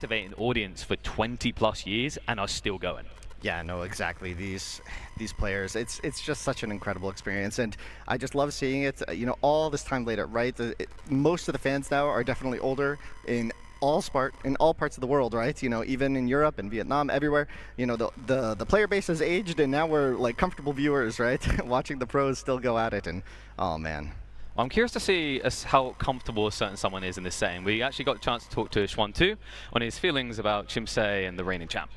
Activate an audience for 20 plus years and are still going. Yeah, no, exactly. These players, it's just such an incredible experience, and I just love seeing it. You know, all this time later, right? Most of the fans now are definitely older in all parts of the world, right? You know, even in Europe and Vietnam, everywhere. You know, the player base has aged, and now we're like comfortable viewers, right? Watching the pros still go at it, and oh man. I'm curious to see how comfortable a certain someone is in this setting. We actually got a chance to talk to Xuan too on his feelings about Chim and the reigning champ.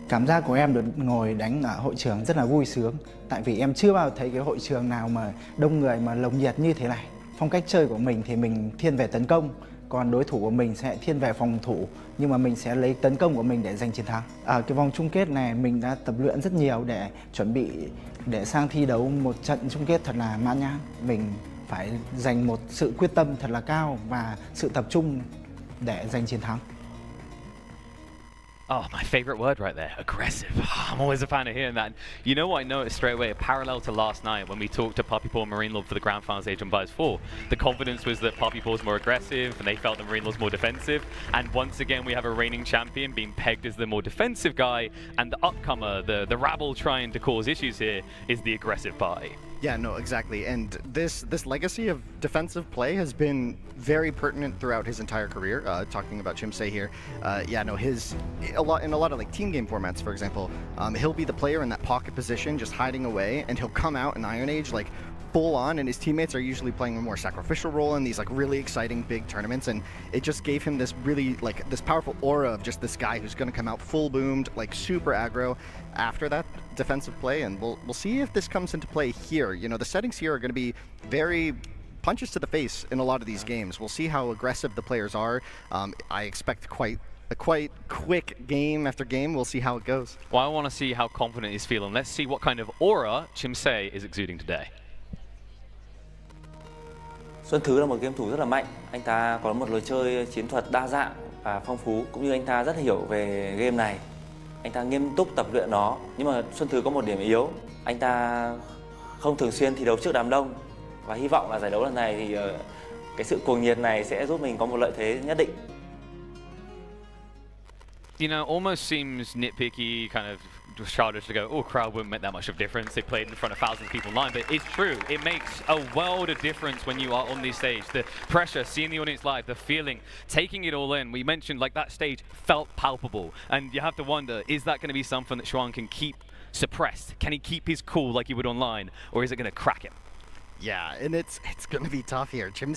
Cảm giác của em được ngồi đánh ở hội trường rất là vui sướng. Tại vì em chưa bao giờ thấy cái hội trường nào mà đông người mà nồng nhiệt như thế này. Phong cách chơi của mình thì mình thiên về tấn công, còn đối thủ của mình sẽ thiên về phòng thủ, nhưng mà mình sẽ lấy tấn công của mình để giành chiến thắng. Ở cái vòng chung kết này mình đã tập luyện rất nhiều để chuẩn bị để sang thi đấu một trận chung kết thật là mãn nhãn. Mình phải dành một sự quyết tâm thật là cao và sự tập trung để giành chiến thắng. Oh, my favorite word right there, aggressive. I'm always a fan of hearing that. You know what I noticed straight away, a parallel to last night when we talked to Puppy Paw and Marine Lord for the Grand Finals Age of Empires 4. The confidence was that Puppy Paw was more aggressive and they felt that Marine Lord's more defensive. And once again, we have a reigning champion being pegged as the more defensive guy, and the upcomer, the rabble trying to cause issues here, is the aggressive party. Yeah, no, exactly. And this legacy of defensive play has been very pertinent throughout his entire career. Talking about Chim here, yeah, no, in a lot of like team game formats, for example, he'll be the player in that pocket position, just hiding away, and he'll come out in Iron Age like full on, and his teammates are usually playing a more sacrificial role in these like really exciting big tournaments, and it just gave him this really like this powerful aura of just this guy who's going to come out full boomed, like super aggro after that defensive play. And we'll see if this comes into play here. You know, the settings here are going to be very punches to the face in a lot of these games. We'll see how aggressive the players are. I expect a quite quick game after game. We'll see how it goes. Well, I want to see how confident he's feeling. Let's see what kind of aura Chim is exuding today. Xuân Thứ là một game thủ rất là mạnh. Anh ta có một lối chơi chiến thuật đa dạng và phong phú, cũng như anh ta rất hiểu về game này. Anh ta nghiêm túc tập luyện nó. Nhưng mà Xuân Thứ có một điểm yếu, anh ta không thường xuyên thi đấu trước đám đông. Và hy vọng là giải đấu lần này thì cái sự cuồng nhiệt này sẽ giúp mình có một lợi thế nhất định. You know, almost seems nitpicky, kind of childish to go, oh, crowd wouldn't make that much of a difference. They played in front of thousands of people online, but it's true. It makes a world of difference when you are on this stage. The pressure, seeing the audience live, the feeling, taking it all in. We mentioned like that stage felt palpable, and you have to wonder, is that going to be something that Xuan can keep suppressed? Can he keep his cool like he would online, or is it going to crack him? Yeah, and it's going to be tough here. Chim,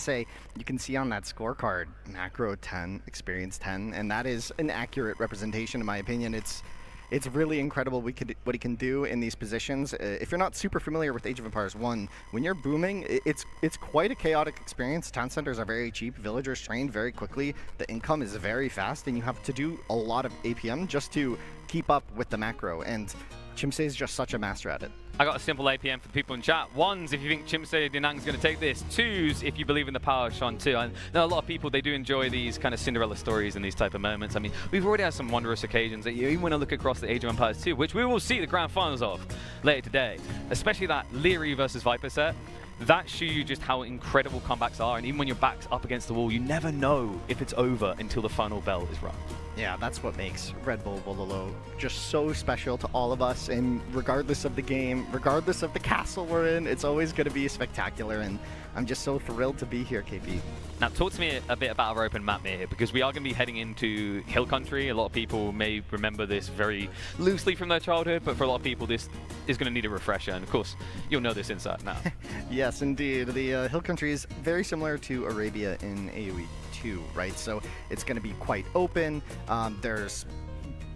you can see on that scorecard, macro 10, experience 10, and that is an accurate representation in my opinion. It's really incredible what he can do in these positions. If you're not super familiar with Age of Empires 1, when you're booming, it's quite a chaotic experience. Town centers are very cheap, villagers train very quickly, the income is very fast, and you have to do a lot of APM just to keep up with the macro, and Chim is just such a master at it. I got a simple APM for the people in chat. Ones, if you think Chim Dinang's going to take this. Twos, if you believe in the power of Xuan too. I know a lot of people, they do enjoy these kind of Cinderella stories and these type of moments. I mean, we've already had some wondrous occasions that you even want to look across the Age of Empires 2, which we will see the grand finals of later today. Especially that Leary versus Viper set. That shows you just how incredible comebacks are, and even when your back's up against the wall, you never know if it's over until the final bell is rung. Yeah, that's what makes Red Bull Wololo just so special to all of us, and regardless of the game, regardless of the castle we're in, it's always going to be spectacular, and I'm just so thrilled to be here, KP. Now talk to me a bit about our open map here, because we are going to be heading into Hill Country. A lot of people may remember this very loosely from their childhood, but for a lot of people this is going to need a refresher, and of course you'll know this inside now. Yes, indeed. The Hill Country is very similar to Arabia in AoE 2, right? So it's going to be quite open. There's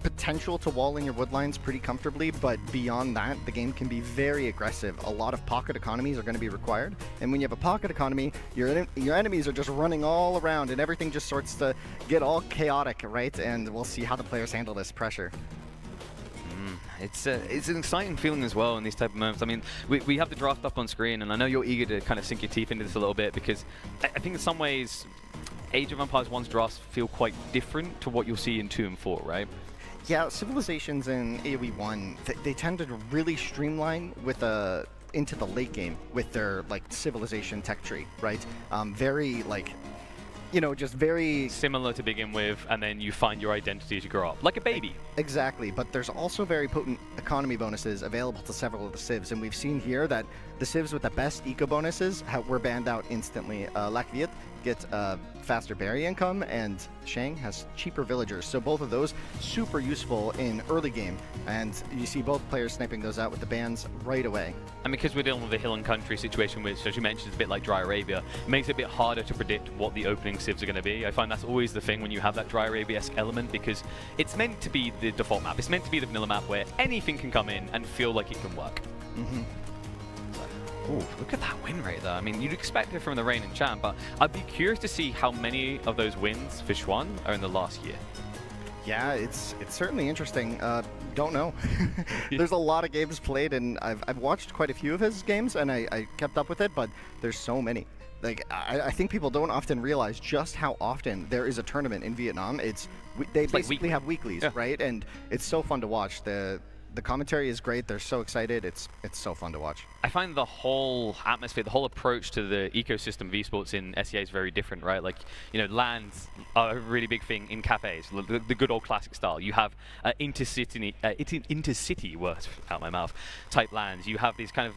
potential to wall in your woodlines pretty comfortably, but beyond that, the game can be very aggressive. A lot of pocket economies are going to be required, and when you have a pocket economy, your enemies are just running all around, and everything just starts to get all chaotic, right? And we'll see how the players handle this pressure. It's an exciting feeling as well in these type of moments. I mean, we have the draft up on screen, and I know you're eager to kind of sink your teeth into this a little bit, because I think in some ways, Age of Empires 1's drafts feel quite different to what you'll see in 2 and 4, right? Yeah, civilizations in AoE 1, they tend to really streamline with into the late game with their like civilization tech tree, right? Very like you know, just very similar to begin with, and then you find your identity as you grow up, like a baby. Exactly, but there's also very potent economy bonuses available to several of the civs, and we've seen here that the civs with the best eco bonuses were banned out instantly. Lac Viet gets faster berry income, and Shang has cheaper villagers, so both of those super useful in early game, and you see both players sniping those out with the bans right away. And because we're dealing with a hill and country situation, which, as you mentioned, is a bit like Dry Arabia, it makes it a bit harder to predict what the opening civs are going to be. I find that's always the thing when you have that Dry Arabia-esque element, because it's meant to be the default map. It's meant to be the vanilla map where anything can come in and feel like it can work. Mm-hmm. Ooh, look at that win rate there. I mean, you'd expect it from the Rain and Cham, but I'd be curious to see how many of those wins for Xuan are in the last year. Yeah, it's certainly interesting. Don't know. There's a lot of games played, and I've watched quite a few of his games, and I kept up with it, but there's so many. Like, I think people don't often realize just how often there is a tournament in Vietnam. They basically have weeklies, yeah. right? And it's so fun to watch. The commentary is great. They're so excited. It's so fun to watch. I find the whole atmosphere, the whole approach to the ecosystem of esports in SEA is very different, right? Like, you know, lands are a really big thing in cafes, the good old classic style. You have intercity words out my mouth type lands. You have these kind of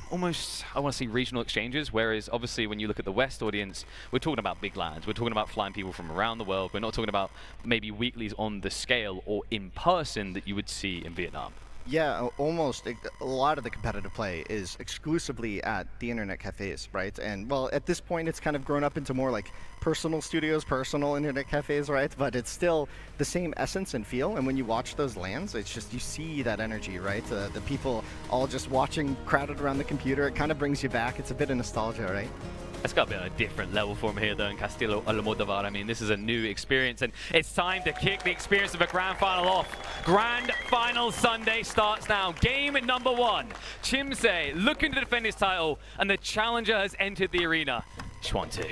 almost, I want to say, regional exchanges, whereas obviously when you look at the West audience, we're talking about big lands. We're talking about flying people from around the world. We're not talking about maybe weeklies on the scale or in person that you would see in Vietnam. Yeah, almost. A lot of the competitive play is exclusively at the internet cafes, right? And, well, at this point, it's kind of grown up into more like personal studios, personal internet cafes, right? But it's still the same essence and feel. And when you watch those lands, it's just, you see that energy, right? The people all just watching, crowded around the computer. It kind of brings you back. It's a bit of nostalgia, right? It's got to be on a different level for him here, though, in Castillo Almodóvar. I mean, this is a new experience, and it's time to kick the experience of a grand final off. Grand final Sunday starts now. Game number 1. Chim looking to defend his title, and the challenger has entered the arena. Xuan 2.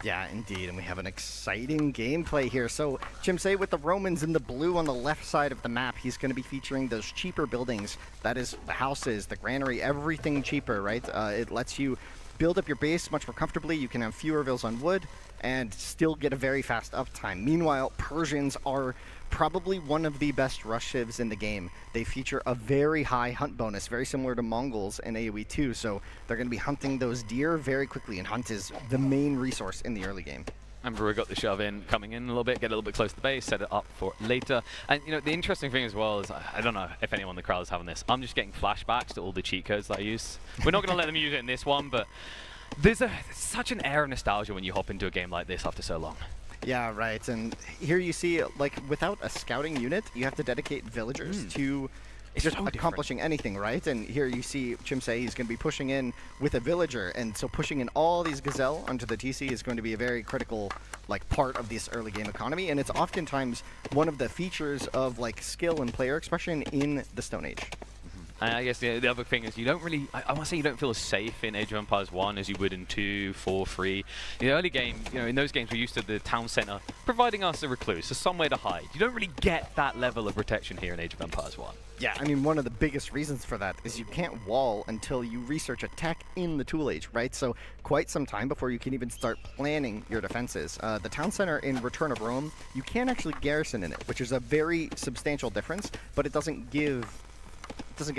Yeah, indeed, and we have an exciting gameplay here. So, Chim with the Romans in the blue on the left side of the map, he's going to be featuring those cheaper buildings. That is the houses, the granary, everything cheaper, right? It lets you build up your base much more comfortably. You can have fewer vills on wood and still get a very fast uptime. Meanwhile, Persians are probably one of the best rush civs in the game. They feature a very high hunt bonus, very similar to Mongols in AoE 2, so they're going to be hunting those deer very quickly, and hunt is the main resource in the early game. Remember, we got the shove in, coming in a little bit, get a little bit close to the base, set it up for later. And, you know, the interesting thing as well is, I don't know if anyone in the crowd is having this, I'm just getting flashbacks to all the cheat codes that I used. We're not going to let them use it in this one, but there's such an air of nostalgia when you hop into a game like this after so long. Yeah, right. And here you see, like, without a scouting unit, you have to dedicate villagers to just so accomplishing anything, right? And here you see Chim he's going to be pushing in with a villager, and so pushing in all these gazelle onto the TC is going to be a very critical, like, part of this early game economy, and it's oftentimes one of the features of, like, skill and player expression in the Stone Age. And I guess the other thing is you don't really, I want to say you don't feel as safe in Age of Empires 1 as you would in 2, 4, 3. In the early game, you know, in those games we're used to the town center providing us a recluse, a somewhere to hide. You don't really get that level of protection here in Age of Empires 1. Yeah, I mean, one of the biggest reasons for that is you can't wall until you research a tech in the Tool Age, right? So quite some time before you can even start planning your defenses. The town center in Return of Rome, you can actually garrison in it, which is a very substantial difference, but it doesn't give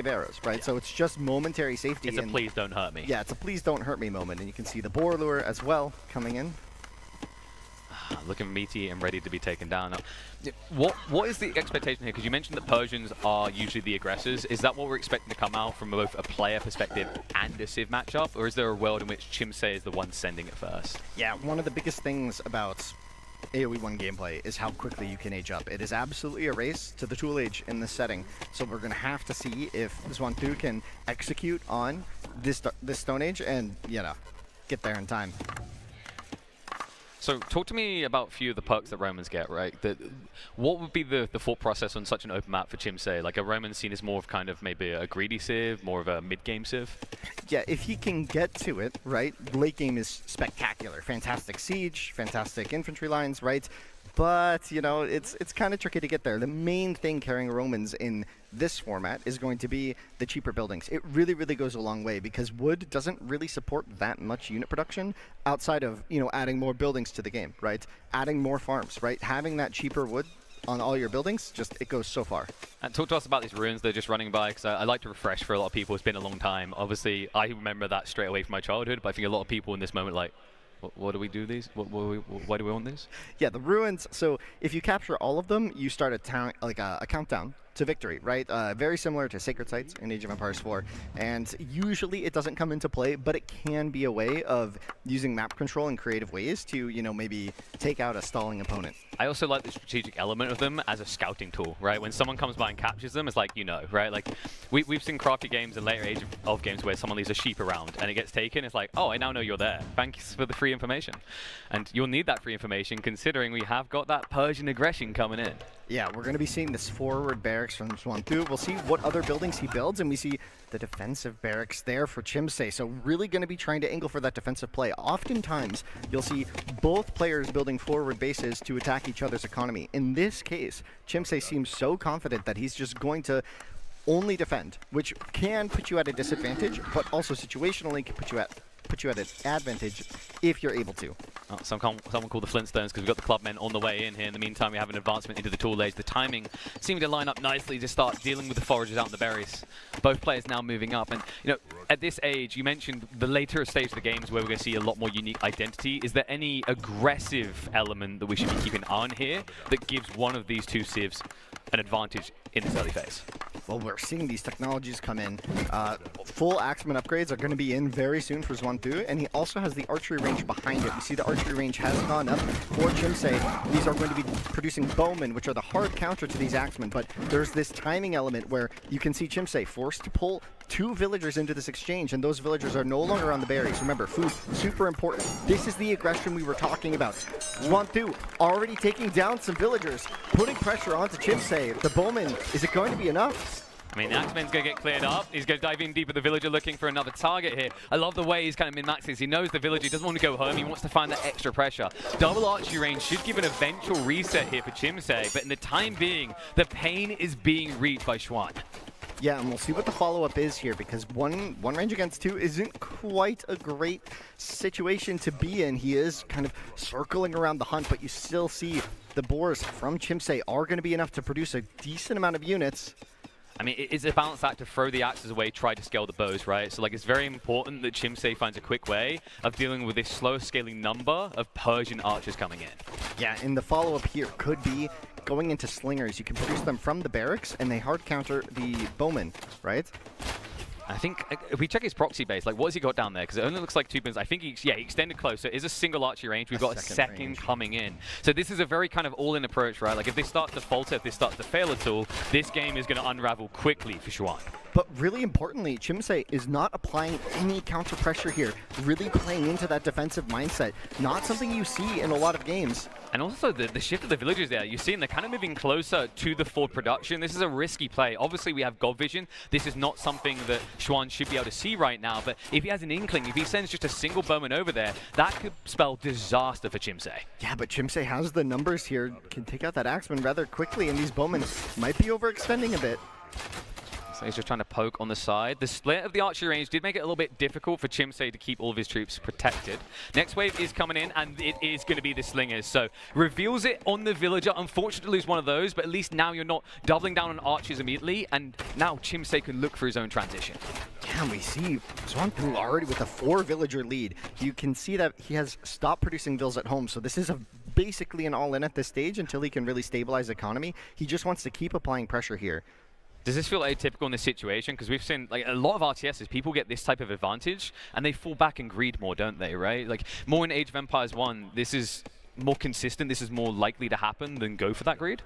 arrows, right? Yeah. So it's just momentary safety. It's a please don't hurt me. Yeah, it's a please don't hurt me moment, and you can see the boar lure as well coming in. Looking meaty and ready to be taken down. Now, what is the expectation here? Because you mentioned that Persians are usually the aggressors. Is that what we're expecting to come out from both a player perspective and a civ matchup? Or is there a world in which Chim is the one sending it first? Yeah, one of the biggest things about AoE 1 gameplay is how quickly you can age up. It is absolutely a race to the Tool Age in this setting, so we're going to have to see if Xuan 2 can execute on this Stone Age and, you know, get there in time. So talk to me about a few of the perks that Romans get, right? What would be the thought process on such an open map for Chim? Like, a Roman seen as more of kind of maybe a greedy civ, more of a mid-game civ? Yeah, if he can get to it, right, late game is spectacular. Fantastic siege, fantastic infantry lines, right? But, you know, it's kind of tricky to get there. The main thing carrying Romans in this format is going to be the cheaper buildings. It really, really goes a long way because wood doesn't really support that much unit production outside of, you know, adding more buildings to the game, right? Adding more farms, right? Having that cheaper wood on all your buildings, just it goes so far. And talk to us about these ruins they're just running by, because I like to refresh for a lot of people. It's been a long time. Obviously, I remember that straight away from my childhood, but I think a lot of people in this moment like, what do we do these? Why do we want these? Yeah, the ruins. So if you capture all of them, you start a countdown to victory, right? Very similar to Sacred Sites in Age of Empires 4. And usually it doesn't come into play, but it can be a way of using map control in creative ways to, you know, maybe take out a stalling opponent. I also like the strategic element of them as a scouting tool, right? When someone comes by and captures them, it's like, you know, right? Like, we've seen crafty games in later Age of games where someone leaves a sheep around and it gets taken. It's like, oh, I now know you're there. Thanks for the free information. And you'll need that free information considering we have got that Persian aggression coming in. Yeah, we're going to be seeing this forward barracks from Xuan. We'll see what other buildings he builds, and we see the defensive barracks there for Chimse. So really going to be trying to angle for that defensive play. Oftentimes, you'll see both players building forward bases to attack each other's economy. In this case, Chimse seems so confident that he's just going to only defend, which can put you at a disadvantage, but also situationally can put you at an advantage if you're able to. Oh, someone called the Flintstones because we've got the clubmen on the way in here. In the meantime, we have an advancement into the tool age. The timing seeming to line up nicely to start dealing with the foragers out in the berries. Both players now moving up. And, you know, at this age, you mentioned the later stage of the games where we're going to see a lot more unique identity. Is there any aggressive element that we should be keeping an eye on here that gives one of these two civs an advantage in this early phase? Well, we're seeing these technologies come in. Full axeman upgrades are going to be in very soon for Xuan Tu, and he also has the archery range behind it. We see the archery range has gone up for Chimse. These are going to be producing bowmen, which are the hard counter to these axemen, but there's this timing element where you can see Chimse forced to pull 2 villagers into this exchange, and those villagers are no longer on the berries. Remember, food, super important. This is the aggression we were talking about. Xuan Tu already taking down some villagers, putting pressure onto Chimse. The bowman, is it going to be enough? I mean, the Axeman's going to get cleared up. He's going to dive in deep with the villager looking for another target here. I love the way he's kind of min-maxing. He knows the villager doesn't want to go home. He wants to find that extra pressure. Double archery range should give an eventual reset here for Chimse, but in the time being, the pain is being reached by Xuan. Yeah, and we'll see what the follow-up is here, because one range against 2 isn't quite a great situation to be in. He is kind of circling around the hunt, but you still see the boars from Chimse are going to be enough to produce a decent amount of units. I mean, it's a balance act to throw the axes away, try to scale the bows, right? So, like, it's very important that Chimse finds a quick way of dealing with this slow scaling number of Persian archers coming in. Yeah, and the follow-up here could be going into slingers. You can produce them from the barracks, and they hard counter the bowmen, right? I think if we check his proxy base, like, what has he got down there? Because it only looks like 2 pins. I think he extended close. So it is a single archery range. We've got a second coming in. So this is a very kind of all-in approach, right? Like, if this starts to falter, if this starts to fail at all, this game is going to unravel quickly for Xuan. But really importantly, Chimse is not applying any counter pressure here, really playing into that defensive mindset. Not something you see in a lot of games. And also the shift of the villagers there, you're seeing they're kind of moving closer to the forward production. This is a risky play. Obviously, we have God Vision. This is not something that Xuan should be able to see right now, but if he has an inkling, if he sends just a single bowman over there, that could spell disaster for Chimse. Yeah, but Chimse has the numbers here, can take out that axeman rather quickly, and these bowmen might be overextending a bit. So he's just trying to poke on the side. The split of the archery range did make it a little bit difficult for Chimse to keep all of his troops protected. Next wave is coming in, and it is going to be the slingers. So reveals it on the villager. Unfortunate to lose one of those, but at least now you're not doubling down on archers immediately, and now Chimse can look for his own transition. Yeah, we see Xuan Tu already with a 4 villager lead. You can see that he has stopped producing vills at home, so this is basically an all-in at this stage until he can really stabilize the economy. He just wants to keep applying pressure here. Does this feel atypical in this situation? Because we've seen, like, a lot of RTSs, people get this type of advantage, and they fall back and greed more, don't they, right? Like, more in Age of Empires 1, this is more consistent, this is more likely to happen than go for that greed?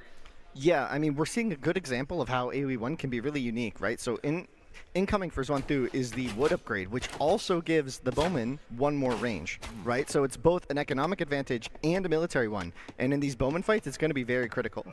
Yeah, I mean, we're seeing a good example of how AoE 1 can be really unique, right? So incoming for Xuan Tu is the wood upgrade, which also gives the bowman 1 more range, right? So it's both an economic advantage and a military one. And in these bowman fights, it's going to be very critical.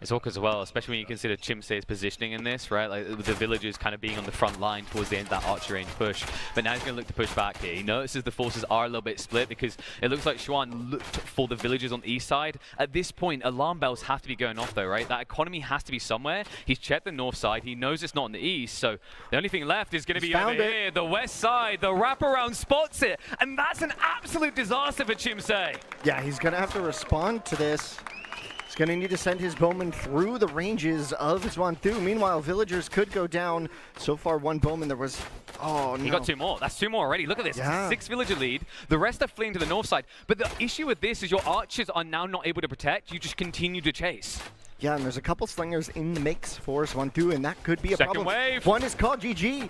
It's awkward as well, especially when you consider Chimse's positioning in this, right? Like with the villagers kind of being on the front line towards the end of that archer range push. But now he's going to look to push back here. He notices the forces are a little bit split because it looks like Xuan looked for the villagers on the east side. At this point, alarm bells have to be going off though, right? That economy has to be somewhere. He's checked the north side. He knows it's not on the east. So the only thing left is going to be over here, the west side. The wraparound spots it. And that's an absolute disaster for Chimse. Yeah, he's going to have to respond to this. He's going to need to send his bowman through the ranges of Xuan Thu. Meanwhile, villagers could go down. So far, one bowman. There was... Oh, no. He got 2 more. That's 2 more already. Look at this. Yeah. 6 villager lead. The rest are fleeing to the north side. But the issue with this is your archers are now not able to protect. You just continue to chase. Yeah, and there's a couple slingers in the mix for Xuan Thu, and that could be a Second problem. wave. One is called GG.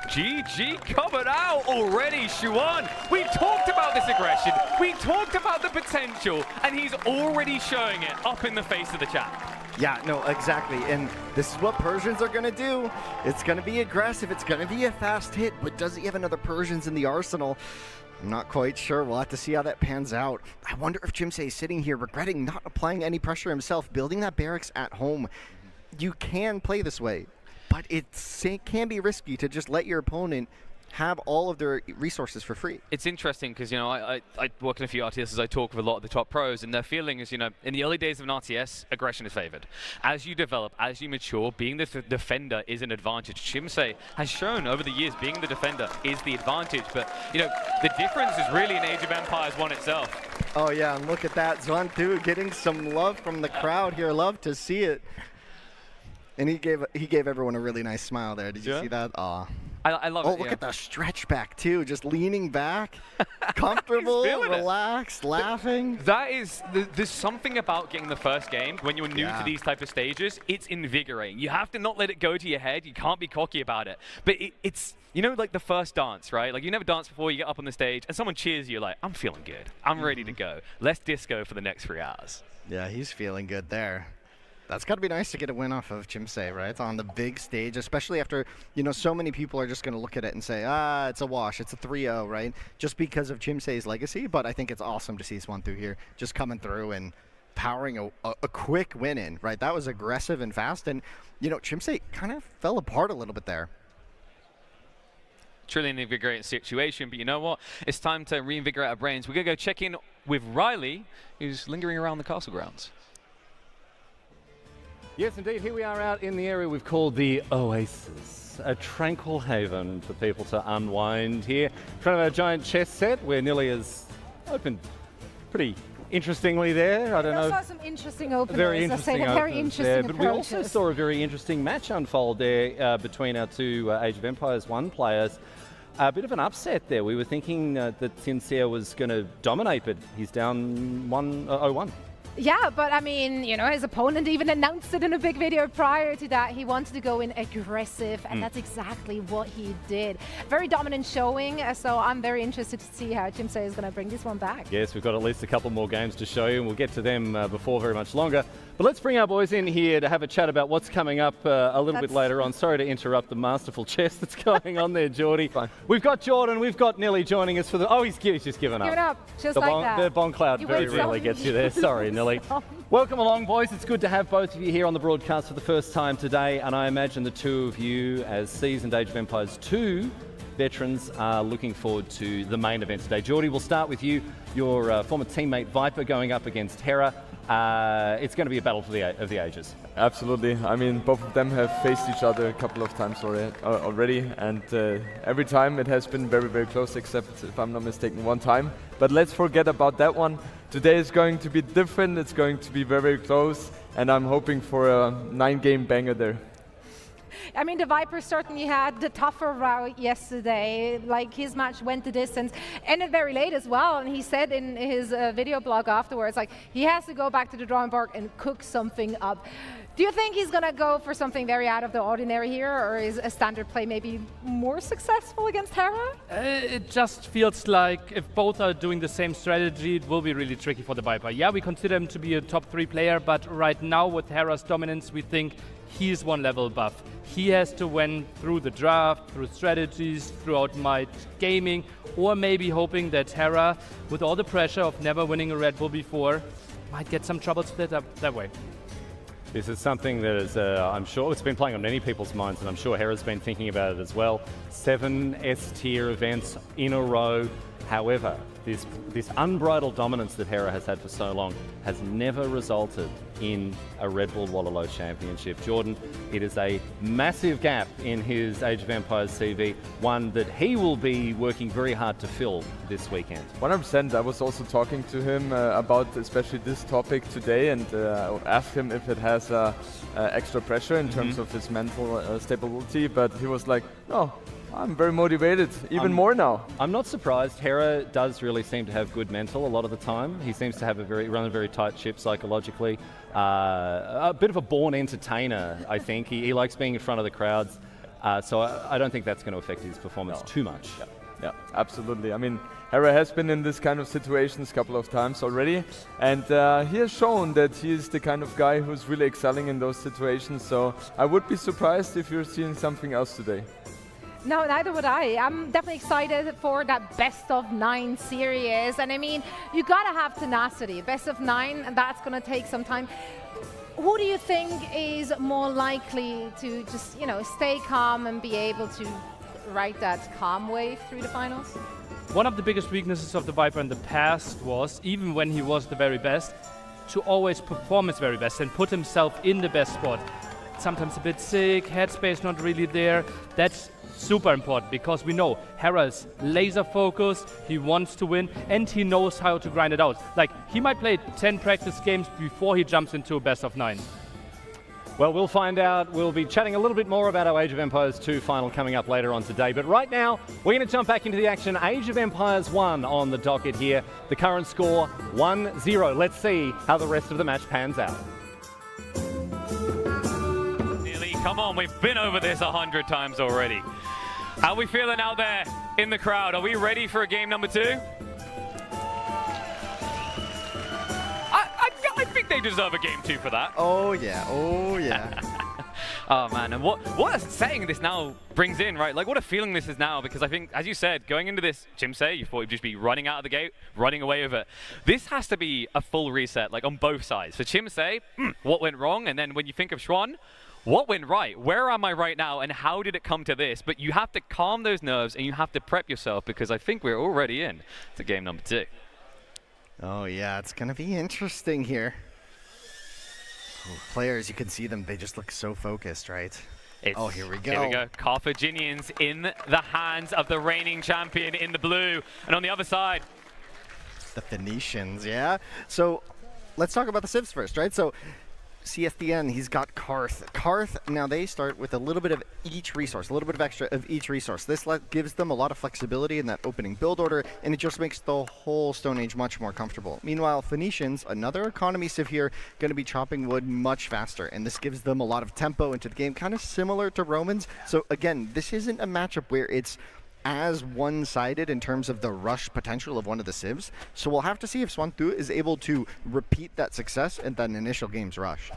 GG covered out already, Xuan. We talked about this aggression. We talked about the potential, and he's already showing it up in the face of the chat. Yeah, no, exactly. And this is what Persians are going to do. It's going to be aggressive. It's going to be a fast hit. But does he have another Persians in the arsenal? I'm not quite sure. We'll have to see how that pans out. I wonder if Chimse is sitting here regretting not applying any pressure himself, building that barracks at home. You can play this way, but it can be risky to just let your opponent have all of their resources for free. It's interesting because, you know, I work in a few RTSs, I talk with a lot of the top pros, and their feeling is, you know, in the early days of an RTS, aggression is favored. As you develop, as you mature, being the defender is an advantage. Chimse has shown over the years being the defender is the advantage, but, you know, the difference is really in Age of Empires 1 itself. Oh yeah, and look at that. Xuan Thu getting some love from the crowd here. Love to see it. And he gave everyone a really nice smile there. Did you see that? Aw. I love it. Oh, look at the stretch back too, just leaning back, comfortable, relaxed, laughing. That is, there's something about getting the first game when you're new to these type of stages. It's invigorating. You have to not let it go to your head. You can't be cocky about it. But it's, you know, like the first dance, right? Like you never danced before, you get up on the stage and someone cheers you, you're like, I'm feeling good. I'm ready to go. Let's disco for the next 3 hours. Yeah, he's feeling good there. That's got to be nice to get a win off of Chimse, right? On the big stage, especially after, you know, so many people are just going to look at it and say, it's a wash, it's a 3-0, right? Just because of Chimse's legacy, but I think it's awesome to see Xuan Thu here just coming through and powering a quick win in, right? That was aggressive and fast, and, you know, Chimse kind of fell apart a little bit there. Truly an invigorating situation, but you know what? It's time to reinvigorate our brains. We're going to go check in with Riley, who's lingering around the castle grounds. Yes, indeed. Here we are out in the area we've called the Oasis, a tranquil haven for people to unwind here. In front of a giant chess set where Nilly has opened pretty interestingly there. I don't know. We also saw some interesting openers. Very interesting a very interesting there, but we approaches. also saw a very interesting match unfold there between our two Age of Empires 1 players. A bit of an upset there. We were thinking that Sincere was going to dominate, but he's down 0-1. Yeah, but I mean, you know, his opponent even announced it in a big video prior to that. He wanted to go in aggressive, and that's exactly what he did. Very dominant showing, so I'm very interested to see how Chimse is going to bring this one back. Yes, we've got at least a couple more games to show you, and we'll get to them before very much longer. But let's bring our boys in here to have a chat about what's coming up a little bit later on. Sorry to interrupt the masterful chess that's going on there, Geordie. We've got Jordan, we've got Nilly joining us for the... Oh, he's just given up. Give it up, just the like that. The Bong Cloud very rarely gets you there. Sorry, Nilly. Welcome along, boys. It's good to have both of you here on the broadcast for the first time today, and I imagine the two of you, as seasoned Age of Empires 2 veterans, are looking forward to the main event today. Geordie, we'll start with you. Your former teammate Viper going up against Hera. It's going to be a battle of the ages. Absolutely. I mean, both of them have faced each other a couple of times already, and every time it has been very, very close, except, if I'm not mistaken, one time. But let's forget about that one. Today is going to be different. It's going to be very, very close, and I'm hoping for a 9-game banger there. I mean, the Viper certainly had the tougher route yesterday. Like, his match went the distance, ended very late as well. And he said in his video blog afterwards, like, he has to go back to the drawing board and cook something up. Do you think he's going to go for something very out of the ordinary here, or is a standard play maybe more successful against Hera? It just feels like if both are doing the same strategy, it will be really tricky for the Viper. Yeah, we consider him to be a top 3 player, but right now with Hera's dominance, we think he's one level above. He has to win through the draft, through strategies, throughout Might gaming, or maybe hoping that Hera, with all the pressure of never winning a Red Bull before, might get some trouble split up that way. This is something that is, I'm sure, it's been playing on many people's minds, and I'm sure Hera's been thinking about it as well. 7 S-tier events in a row. However, this unbridled dominance that Hera has had for so long has never resulted in a Red Bull Wololo Championship. Jordan, it is a massive gap in his Age of Empires CV, one that he will be working very hard to fill this weekend. 100%. I was also talking to him about especially this topic today, and asked him if it has extra pressure in terms of his mental stability, but he was like, no, I'm very motivated, even more now. I'm not surprised. Hera does really seem to have good mental a lot of the time. He seems to have run a very tight ship psychologically. A bit of a born entertainer, I think. He likes being in front of the crowds. So I don't think that's going to affect his performance too much. Yeah, absolutely. I mean, Hera has been in this kind of situations a couple of times already, and he has shown that he is the kind of guy who's really excelling in those situations. So I would be surprised if you're seeing something else today. No, neither would I. I'm definitely excited for that best of 9 series. And I mean, you gotta have tenacity. Best of 9, and that's gonna take some time. Who do you think is more likely to just, stay calm and be able to ride that calm wave through the finals? One of the biggest weaknesses of the Viper in the past was, even when he was the very best, to always perform his very best and put himself in the best spot. Sometimes a bit sick, headspace not really there. That's super important, because we know Hera's laser focused, he wants to win, and he knows how to grind it out. Like, he might play 10 practice games before he jumps into a best of 9. Well, we'll find out. We'll be chatting a little bit more about our Age of Empires 2 final coming up later on today. But right now, we're going to jump back into the action. Age of Empires 1 on the docket here. The current score, 1-0. Let's see how the rest of the match pans out. Come on, we've been over this 100 times already. How are we feeling out there in the crowd? Are we ready for a game number 2? I think they deserve a game 2 for that. Oh yeah, oh yeah. Oh man, and what a setting this now brings in, right? Like, what a feeling this is now, because I think, as you said, going into this, Chim say, you thought you'd just be running out of the gate, running away with it. This has to be a full reset, like on both sides. For Chim say, what went wrong? And then when you think of Xuan, what went right? Where am I right now, and how did it come to this? But you have to calm those nerves, and you have to prep yourself, because I think we're already in to game number 2. Oh yeah, it's gonna be interesting here. Oh, players, you can see them, they just look so focused, right? Oh, here we go. Here we go. Carthaginians in the hands of the reigning champion in the blue. And on the other side, the Phoenicians, yeah? So let's talk about the civs first, right? So CSDN, he's got Karth. Karth, now they start with a little bit of each resource, a little bit of extra of each resource. This gives them a lot of flexibility in that opening build order, and it just makes the whole Stone Age much more comfortable. Meanwhile, Phoenicians, another economy civ here, going to be chopping wood much faster, and this gives them a lot of tempo into the game, kind of similar to Romans. So again, this isn't a matchup where it's as one-sided in terms of the rush potential of one of the civs. So we'll have to see if Xuan is able to repeat that success in that initial game's rush.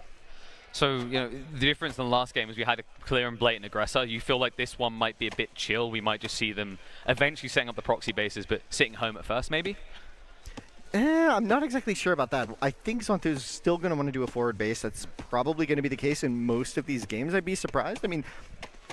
So, the difference in the last game is we had a clear and blatant aggressor. You feel like this one might be a bit chill. We might just see them eventually setting up the proxy bases, but sitting home at first, maybe? I'm not exactly sure about that. I think Xuan is still going to want to do a forward base. That's probably going to be the case in most of these games. I'd be surprised. I mean,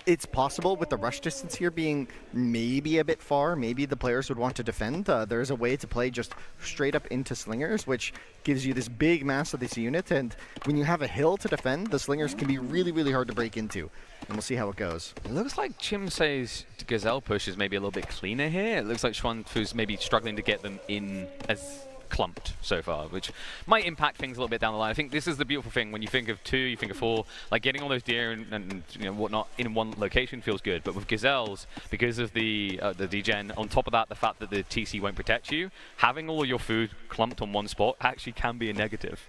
it's possible with the rush distance here being maybe a bit far. Maybe the players would want to defend. There's a way to play just straight up into slingers, which gives you this big mass of this unit. And when you have a hill to defend, the slingers can be really, really hard to break into. And we'll see how it goes. It looks like Chim says Gazelle push is maybe a little bit cleaner here. It looks like Xuanfu's maybe struggling to get them in as clumped so far, which might impact things a little bit down the line. I think this is the beautiful thing. When you think of 2, you think of 4, like getting all those deer and whatnot in one location feels good. But with Gazelles, because of the degen, on top of that, the fact that the TC won't protect you, having all of your food clumped on one spot actually can be a negative.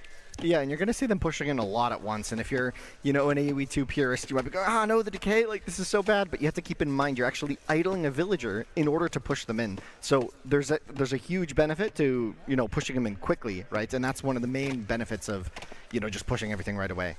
Yeah, and you're going to see them pushing in a lot at once. And if you're, an AoE 2 purist, you might be going, no, the decay, like, this is so bad. But you have to keep in mind you're actually idling a villager in order to push them in. So there's a huge benefit to, pushing them in quickly, right? And that's one of the main benefits of, just pushing everything right away.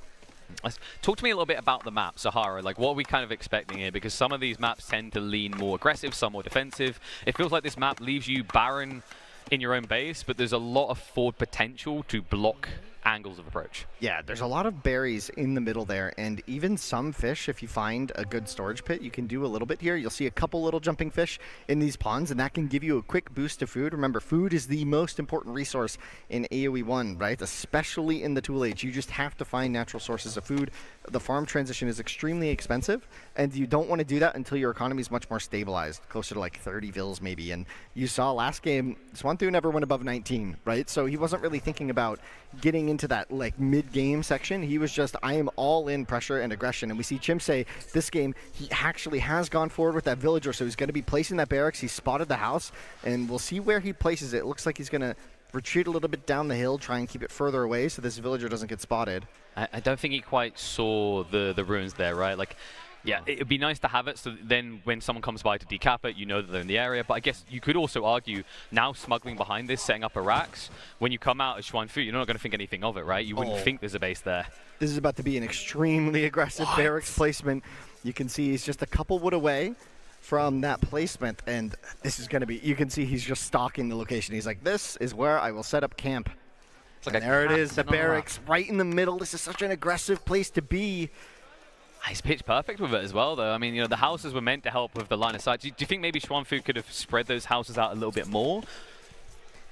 Talk to me a little bit about the map, Sahara. Like, what are we kind of expecting here? Because some of these maps tend to lean more aggressive, some more defensive. It feels like this map leaves you barren in your own base, but there's a lot of forward potential to block angles of approach. Yeah, there's a lot of berries in the middle there, and even some fish, if you find a good storage pit, you can do a little bit here. You'll see a couple little jumping fish in these ponds, and that can give you a quick boost of food. Remember, food is the most important resource in AoE 1, right? Especially in the Tool Age. You just have to find natural sources of food. The farm transition is extremely expensive, and you don't want to do that until your economy is much more stabilized, closer to like 30 vils maybe. And you saw last game, Xuan never went above 19, right? So he wasn't really thinking about getting into that like mid-game section. He was just, I am all in pressure and aggression. And we see Chim say this game, he actually has gone forward with that villager, so he's going to be placing that barracks. He spotted the house, and we'll see where he places it. It looks like he's going to retreat a little bit down the hill, try and keep it further away so this villager doesn't get spotted. I don't think he quite saw the ruins there, right? Like, yeah, it would be nice to have it, so then when someone comes by to decap it, you know that they're in the area. But I guess you could also argue, now smuggling behind this, setting up a racks, when you come out as Xuan, you're not going to think anything of it, right? You wouldn't think there's a base there. This is about to be an extremely aggressive barracks placement. You can see he's just a couple wood away from that placement, and this is going to be, you can see he's just stalking the location. He's like, this is where I will set up camp. It's like and there it is, the barracks right in the middle. This is such an aggressive place to be. He's pitch perfect with it as well, though. I mean, you know, the houses were meant to help with the line of sight. Do you think maybe Xuan could have spread those houses out a little bit more?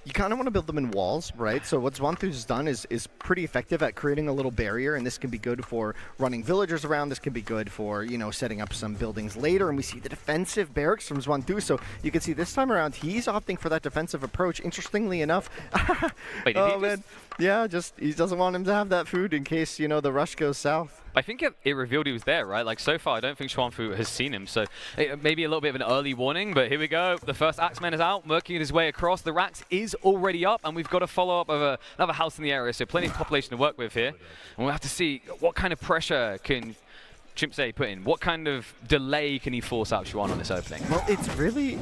You kind of want to build them in walls, right? So what Xuan has done is pretty effective at creating a little barrier, and this can be good for running villagers around. This can be good for, you know, setting up some buildings later. And we see the defensive barracks from Xuan. So you can see this time around, he's opting for that defensive approach. Interestingly enough, Wait, oh man, yeah, just he doesn't want him to have that food in case, you know, the rush goes south. I think it revealed he was there, right? Like, so far, I don't think Xuan has seen him. So maybe a little bit of an early warning, but here we go. The first Axeman is out, working his way across. The racks is already up, and we've got a follow-up of another house in the area, so plenty of population to work with here. And we'll have to see what kind of pressure can Chimsei put in. What kind of delay can he force out Xuan on this opening? Well, it's really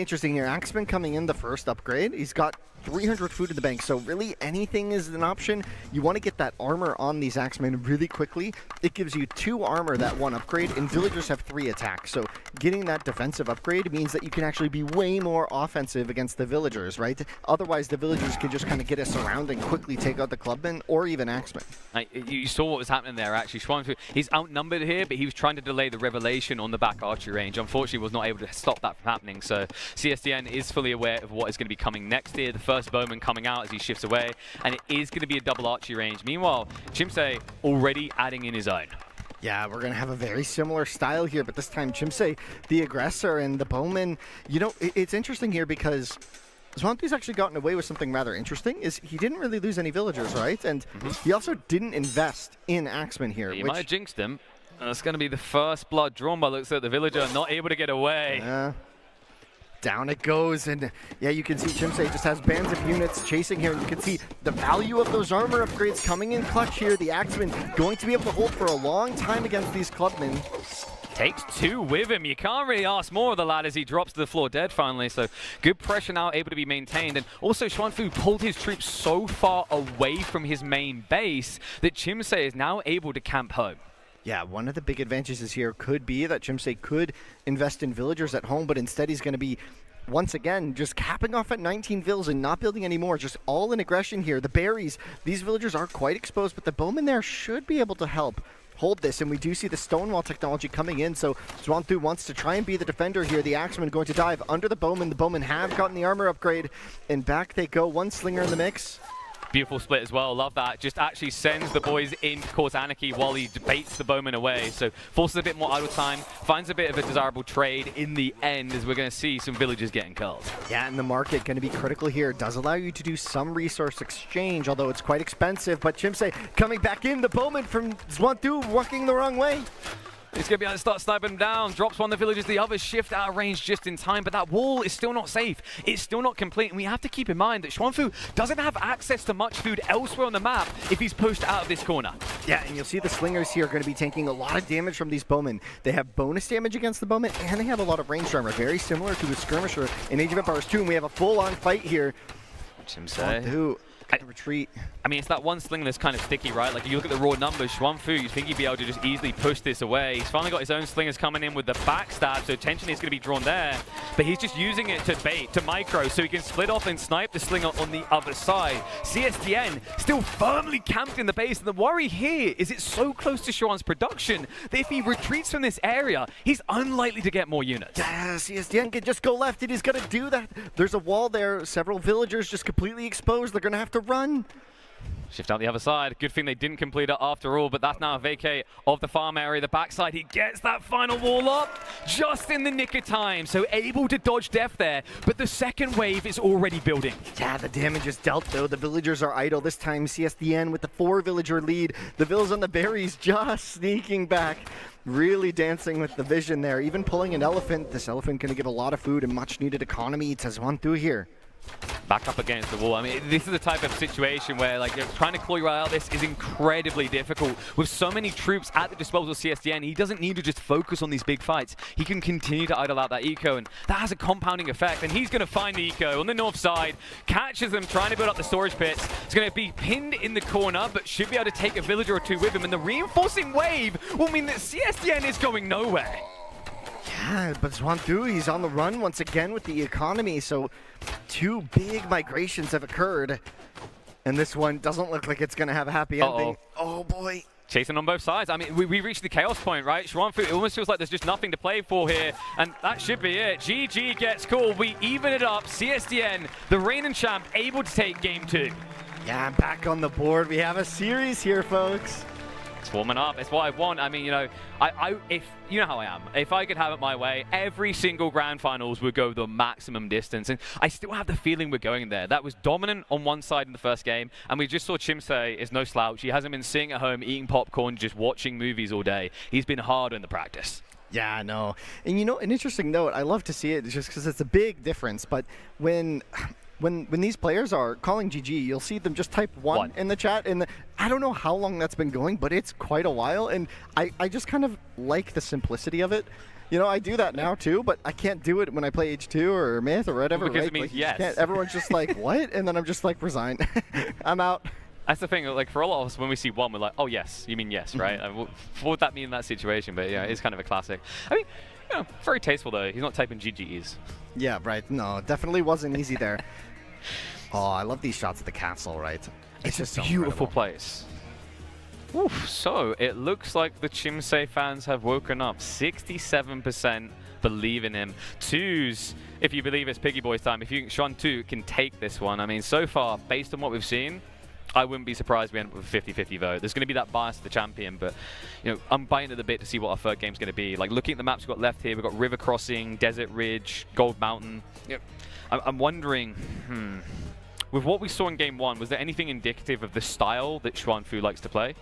interesting here. Axeman coming in the first upgrade. He's got 300 food in the bank, so really anything is an option. You want to get that armor on these Axemen really quickly. It gives you 2 armor, that 1 upgrade, and villagers have 3 attacks. So getting that defensive upgrade means that you can actually be way more offensive against the villagers, right? Otherwise, the villagers can just kind of get us around and quickly take out the clubmen or even Axemen. You saw what was happening there, actually. Xuan, he's outnumbered here, but he was trying to delay the revelation on the back archery range. Unfortunately, was not able to stop that from happening. So CSDN is fully aware of what is going to be coming next here. The first bowman coming out as he shifts away, and it is going to be a double archery range. Meanwhile, Chimsei already adding in his own. Yeah, we're going to have a very similar style here, but this time Chimsei, the aggressor, and the bowman. You know, it's interesting here because Xuan's actually gotten away with something rather interesting, is he didn't really lose any villagers, right? And he also didn't invest in Axemen here. He might have jinxed him. It's going to be the first blood drawn by looks like the villager, not able to get away. Down it goes, and yeah, you can see Chimsei just has bands of units chasing here, and you can see the value of those armor upgrades coming in clutch here. The Axemen going to be able to hold for a long time against these clubmen. Takes 2 with him. You can't really ask more of the lad as he drops to the floor dead finally. So good pressure now able to be maintained. And also Xuan pulled his troops so far away from his main base that Chimsei is now able to camp home. Yeah, one of the big advantages here could be that Chimsei could invest in villagers at home, but instead he's going to be, once again, just capping off at 19 vills and not building any more. Just all in aggression here. The berries, these villagers are quite exposed, but the bowmen there should be able to help hold this, and we do see the stonewall technology coming in, so Xuan wants to try and be the defender here. The Axemen going to dive under the bowmen. The bowmen have gotten the armor upgrade, and back they go. 1 slinger in the mix. Beautiful split as well. Love that. Just actually sends the boys in to cause anarchy while he debates the bowman away. So forces a bit more idle time, finds a bit of a desirable trade in the end, as we're going to see some villagers getting killed. Yeah, and the market going to be critical here. Does allow you to do some resource exchange, although it's quite expensive. But Chimsei coming back in. The bowman from Xuan walking the wrong way. He's going to be able to start sniping them down. Drops one of the villagers. The others shift out of range just in time. But that wall is still not safe. It's still not complete. And we have to keep in mind that Xuan doesn't have access to much food elsewhere on the map if he's pushed out of this corner. Yeah, and you'll see the slingers here are going to be taking a lot of damage from these bowmen. They have bonus damage against the bowmen, and they have a lot of range armor. Very similar to a skirmisher in Age of Empires 2. And we have a full-on fight here. Chimsei. Retreat. I mean, it's that one sling that's kind of sticky, right? Like, you look at the raw numbers, Xuan, you think he'd be able to just easily push this away. He's finally got his own slingers coming in with the backstab, so attention is going to be drawn there. but he's just using it to bait, to micro, so he can split off and snipe the slinger on the other side. CSDN still firmly camped in the base, and the worry here is it's so close to Xuan's production that if he retreats from this area, he's unlikely to get more units. Yeah, CSDN can just go left, and he's going to do that. There's a wall there, several villagers just completely exposed. They're going to have to run. Shift out the other side. Good thing they didn't complete it after all, but that's now a vacate of the farm area. The backside, he gets that final wall up just in the nick of time, so able to dodge death there, but the second wave is already building. Yeah, the damage is dealt though. The villagers are idle this time. CSDN with the 4-villager lead. The vills on the berries just sneaking back. Really dancing with the vision there. Even pulling an elephant. This elephant going to give a lot of food and much needed economy. It says Xuan through here. Back up against the wall. I mean, this is the type of situation where, like, trying to claw your way out of this is incredibly difficult. With so many troops at the disposal of CSDN, he doesn't need to just focus on these big fights. He can continue to idle out that eco, and that has a compounding effect. And he's going to find the eco on the north side, catches them trying to build up the storage pits. He's going to be pinned in the corner, but should be able to take a villager or two with him. And the reinforcing wave will mean that CSDN is going nowhere. Yeah, but Xuan through, he's on the run once again with the economy, so 2 big migrations have occurred. And this one doesn't look like it's going to have a happy ending. Oh boy. Chasing on both sides. I mean, we reached the chaos point, right? Xuan Fu, it almost feels like there's just nothing to play for here, and that should be it. GG gets called. We even it up. CSDN, the reigning champ, able to take game 2. Yeah, back on the board. We have a series here, folks. It's warming up. It's what I want. I mean, you know, if you know how I am. If I could have it my way, every single grand finals would go the maximum distance, and I still have the feeling we're going there. That was dominant on one side in the first game, and we just saw Chim is no slouch. He hasn't been sitting at home eating popcorn, just watching movies all day. He's been hard in the practice. Yeah, I know. And you know, an interesting note, I love to see it just because it's a big difference, but when these players are calling GG, you'll see them just type one in the chat, and I don't know how long that's been going, but it's quite a while, and I just kind of like the simplicity of it. You know, I do that now too, but I can't do it when I play H2 or Myth or whatever. Because right? it means like, yes. Everyone's just like, what? And then I'm just like, resign. I'm out. That's the thing, like for a lot of us, when we see one, we're like, oh yes, you mean yes, right? What would that mean in that situation? But yeah, it's kind of a classic. I mean, you know, very tasteful though. He's not typing GGs. Yeah, right. No, definitely wasn't easy there. Oh, I love these shots at the castle, right? It's just a so beautiful incredible. place. Oof, so it looks like the Chim fans have woken up. 67% believe in him. 2s, if you believe it's Piggy Boys time. If you Xuan 2 can take this one. I mean, so far, based on what we've seen, I wouldn't be surprised we end up with a 50-50 vote. There's going to be that bias to the champion, but you know, I'm biting at the bit to see what our third game's going to be. Like looking at the maps we've got left here, we've got River Crossing, Desert Ridge, Gold Mountain. Yep. I'm wondering, with what we saw in game 1, was there anything indicative of the style that Xuan Fu likes to play?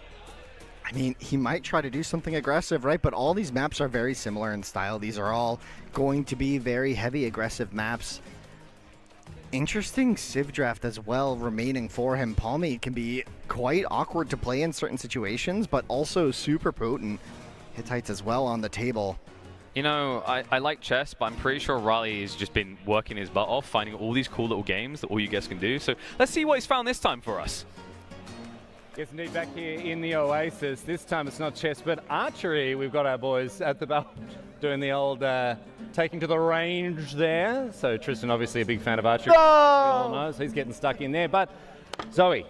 I mean, he might try to do something aggressive, right? But all these maps are very similar in style. These are all going to be very heavy aggressive maps. Interesting Civ draft as well remaining for him. Palmy can be quite awkward to play in certain situations, but also super potent. Hittites as well on the table. You know, I like chess, but I'm pretty sure Riley has just been working his butt off, finding all these cool little games that all you guys can do. So let's see what he's found this time for us. Yes, indeed, back here in the Oasis. This time it's not chess, but archery. We've got our boys at the belt doing the old taking to the range there. So Tristan, obviously a big fan of archery. We all know, so he's getting stuck in there. But Zoe,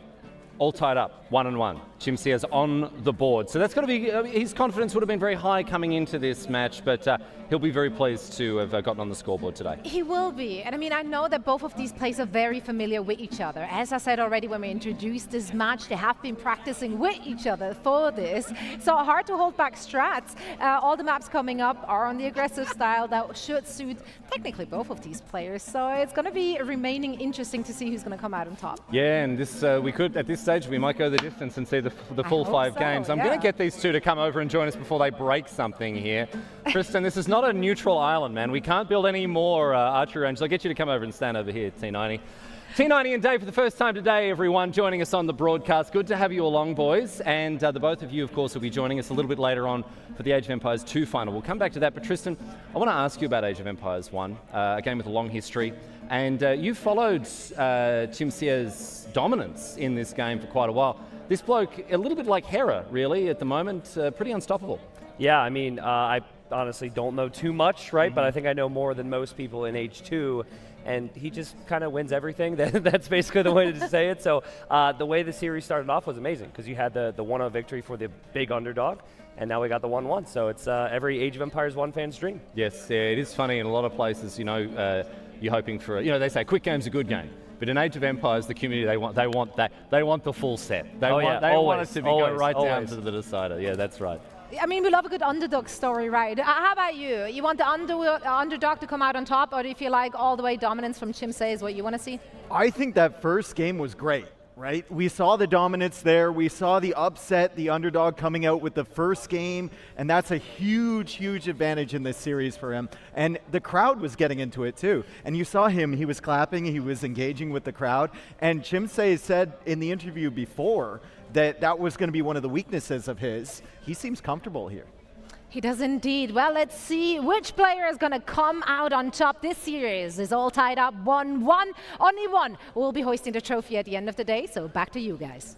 all tied up, 1-1. Chim on the board. So that's got to be, his confidence would have been very high coming into this match, but he'll be very pleased to have gotten on the scoreboard today. He will be. And I mean, I know that both of these players are very familiar with each other. As I said already when we introduced this match, they have been practicing with each other for this. So hard to hold back strats. All the maps coming up are on the aggressive style that should suit technically both of these players. So it's going to be remaining interesting to see who's going to come out on top. Yeah, and this we could, at this stage, we might go the distance and see the full 5 games. I'm going to get these two to come over and join us before they break something here. Tristan, this is not a neutral island, man. We can't build any more archery ranges. I'll get you to come over and stand over here, T90. T90 and Dave for the first time today, everyone, joining us on the broadcast. Good to have you along, boys. And the both of you, of course, will be joining us a little bit later on for the Age of Empires 2 final. We'll come back to that. But Tristan, I want to ask you about Age of Empires 1, a game with a long history. And you followed Chim dominance in this game for quite a while. This bloke, a little bit like Hera, really, at the moment, pretty unstoppable. Yeah, I mean, I honestly don't know too much, right? But I think I know more than most people in H2. And he just kind of wins everything. That's basically the way to say it. So the way the series started off was amazing because you had the 1-0 victory for the big underdog, and now we got the 1-1. So it's every Age of Empires 1 fan's dream. Yes, yeah, it is funny in a lot of places. You know, you're hoping for. You know, they say quick game's a good game, but in Age of Empires, the community they want the full set. They want it to go right down to the decider. Yeah, that's right. I mean, we love a good underdog story, right? How about you? You want the underdog to come out on top, or do you feel like all the way dominance from Chim is what you want to see? I think that first game was great, right? We saw the dominance there. We saw the upset, the underdog coming out with the first game, and that's a huge, huge advantage in this series for him. And the crowd was getting into it too. And you saw him, he was clapping, he was engaging with the crowd. And Chim said in the interview before that was going to be one of the weaknesses of his. He seems comfortable here. He does indeed. Well, let's see which player is going to come out on top. This series is all tied up 1-1. Only one will be hoisting the trophy at the end of the day, so back to you guys.